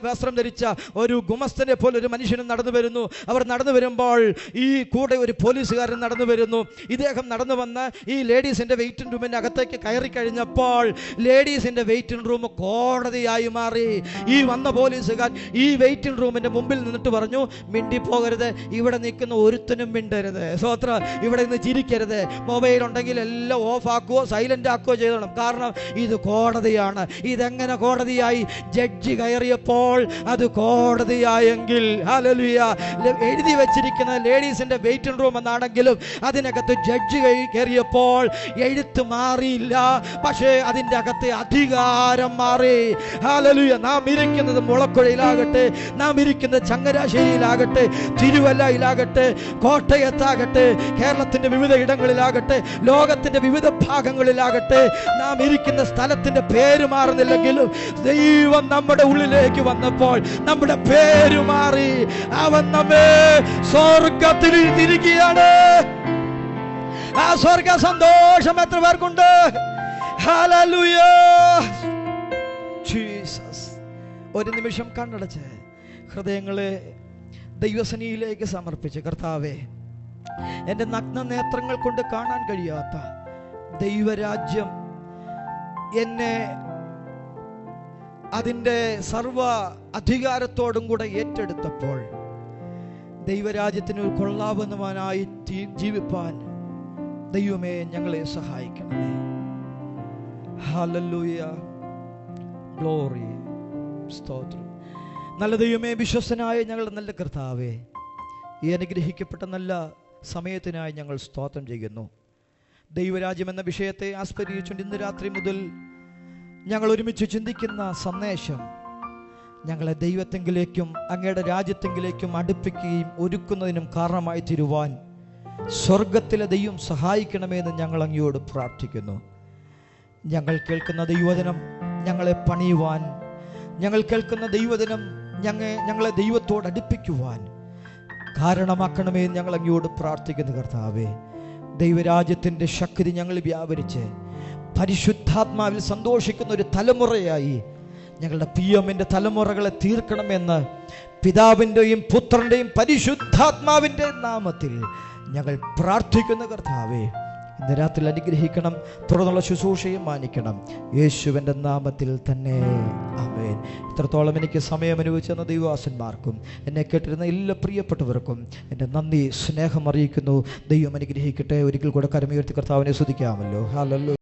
[SPEAKER 1] വസ്ത്രം ധരിച്ച ഒരു ഗുമസ്തനെ പോലെ ഒരു മനുഷ്യനും നടന്നു വരുന്നു. അവർ നടന്നു വരുമ്പോൾ ഈ കൂടെ ഒരു പോലീസുകാരൻ നടന്നു വരുന്നു. ഇദ്ദേഹം നടന്നു വന്ന് ഈ ലേഡീസിൻ്റെ വെയിറ്റിംഗ് റൂമിൻ്റെ അകത്തേക്ക് കയറി കഴിഞ്ഞപ്പോൾ ലേഡീസിൻ്റെ വെയിറ്റിംഗ് റൂം കോടതിയായി മാറി. ഈ വന്ന പോലീസുകാർ ഈ വെയിറ്റിംഗ് റൂമിൻ്റെ മുമ്പിൽ നിന്നിട്ട് പറഞ്ഞു, മിണ്ടിപ്പോകരുത്, ഇവിടെ നിൽക്കുന്ന ഒരുത്തനും മിണ്ടരുത്, സ്വത്ര ഇവിടെ നിന്ന് ചിരിക്കരുത്, മൊബൈൽ ഉണ്ടെങ്കിൽ എല്ലാം ഓഫ് ആക്കുകയോ സൈലന്റ് ആക്കുകയോ ചെയ്തോണം, കാരണം ഇത് കോടതിയാണ്. ഇതെങ്ങനെ കോടതിയായി? ജഡ്ജി കയറിയപ്പോൾ അത് കോടതിയായെങ്കിൽ, ഹല്ലേലൂയ, എഴുതി വെച്ചിരിക്കുന്ന ലേഡീസിന്റെ വെയിറ്റിംഗ് റൂം എന്നാണെങ്കിലും അതിനകത്ത് ജഡ്ജി കയറിയപ്പോൾ എഴുത്ത് മാറിയില്ല, പക്ഷേ അതിൻ്റെ അകത്ത് അധികാരം മാറി. ഹല്ലേലൂയ. നാം ഇരിക്കുന്നത് മുളക്കുഴയിലാകട്ടെ, നാം ഇരിക്കുന്നത് ചങ്ങനാശ്ശേരിയിലാകട്ടെ, തിരുവല്ലയിലാകട്ടെ, കോട്ടയത്താകട്ടെ, കേരളത്തിന്റെ വിവിധ ഇടങ്ങളിലാകട്ടെ, ലോകത്തിന്റെ വിവിധ ഭാഗങ്ങളിലാകട്ടെ, നാം ഇരിക്കുന്ന സ്ഥലത്തിന്റെ പേര് മാറുന്നില്ലെങ്കിലും ദൈവം നമ്മുടെ ഉള്ളിലേക്ക് വന്നപ്പോൾ നമ്മുടെ പേര് മാറി. അവൻ നമ്മെ സ്വർഗത്തിൽ തിരികെയാണ്. ആ സ്വർഗ സന്തോഷം എത്ര പേർക്കുണ്ട്? Hallelujah, Jesus. ഒരു നിമിഷം കണ്ണടച്ച് ഹൃദയങ്ങളെ ദൈവസന്നിധിയിലേക്ക് സമർപ്പിച്ച്, കർത്താവേ, എൻ്റെ നഗ്ന നേത്രങ്ങൾ കൊണ്ട് കാണാൻ കഴിയാത്ത ദൈവരാജ്യം എന്നെ അതിൻ്റെ സർവ അധികാരത്തോടും കൂടെ ഏറ്റെടുത്തപ്പോൾ ദൈവരാജ്യത്തിന് കൊള്ളാവുന്നവനായി ജീവിപ്പാൻ ദൈവമേ ഞങ്ങളെ സഹായിക്കണമേ. ഹല്ലേലൂയ, ഗ്ലോറി, സ്തോത്രം. നല്ല ദൈവമേ, വിശ്വസ്തനായ ഞങ്ങളുടെ നല്ല കർത്താവേ, ഈ അനുഗ്രഹിക്കപ്പെട്ട നല്ല സമയത്തിനായി ഞങ്ങൾ സ്തോത്രം ചെയ്യുന്നു. ദൈവരാജ്യം എന്ന വിഷയത്തെ ആസ്പദിച്ചുകൊണ്ട് ഇന്ന് രാത്രി മുതൽ ഞങ്ങൾ ഒരുമിച്ച് ചിന്തിക്കുന്ന സന്ദേശം ഞങ്ങളെ ദൈവത്തെങ്കിലേക്കും അങ്ങയുടെ രാജ്യത്തെങ്കിലേക്കും അടുപ്പിക്കുകയും ഒരുക്കുന്നതിനും കാരണമായി തീരുവാൻ സ്വർഗത്തിലെ ദൈവം സഹായിക്കണമെന്ന് ഞങ്ങൾ അങ്ങയോട് പ്രാർത്ഥിക്കുന്നു. ഞങ്ങൾ കേൾക്കുന്ന ദൈവവചനം ഞങ്ങളെ പണിയുവാൻ, ഞങ്ങൾ കേൾക്കുന്ന ദൈവവചനം ഞങ്ങളെ ദൈവത്തോട് അടുപ്പിക്കുവാൻ കാരണമാക്കണമേ എന്ന് ഞങ്ങൾ അങ്ങയോട് പ്രാർത്ഥിക്കുന്നു. കർത്താവേ, ദൈവരാജ്യത്തിൻ്റെ ശക്തി ഞങ്ങൾ വ്യാപരിച്ച് പരിശുദ്ധാത്മാവിൽ സന്തോഷിക്കുന്ന ഒരു തലമുറയായി ഞങ്ങളുടെ പിഎമ്മിൻ്റെ തലമുറകളെ തീർക്കണമെന്ന് പിതാവിൻ്റെയും പുത്രൻ്റെയും പരിശുദ്ധാത്മാവിൻ്റെ നാമത്തിൽ ഞങ്ങൾ പ്രാർത്ഥിക്കുന്ന കർത്താവേ, ഇന്ന് രാത്രി അനുഗ്രഹിക്കണം, തുടർന്നുള്ള ശുശ്രൂഷയും മാനിക്കണം, യേശുവിൻ്റെ നാമത്തിൽ തന്നെ, ആമേൻ. ഇത്രത്തോളം എനിക്ക് സമയം അനുഭവിച്ചെന്ന ദൈവദാസന്മാർക്കും എന്നെ കേട്ടിരുന്ന എല്ലാ പ്രിയപ്പെട്ടവർക്കും എൻ്റെ നന്ദി, സ്നേഹം അറിയിക്കുന്നു. ദൈവം അനുഗ്രഹിക്കട്ടെ. ഒരിക്കൽ കൂടെ കരമുയർത്തി കർത്താവിനെ സ്തുതിക്കാമല്ലോ. ഹല്ലേലൂയ.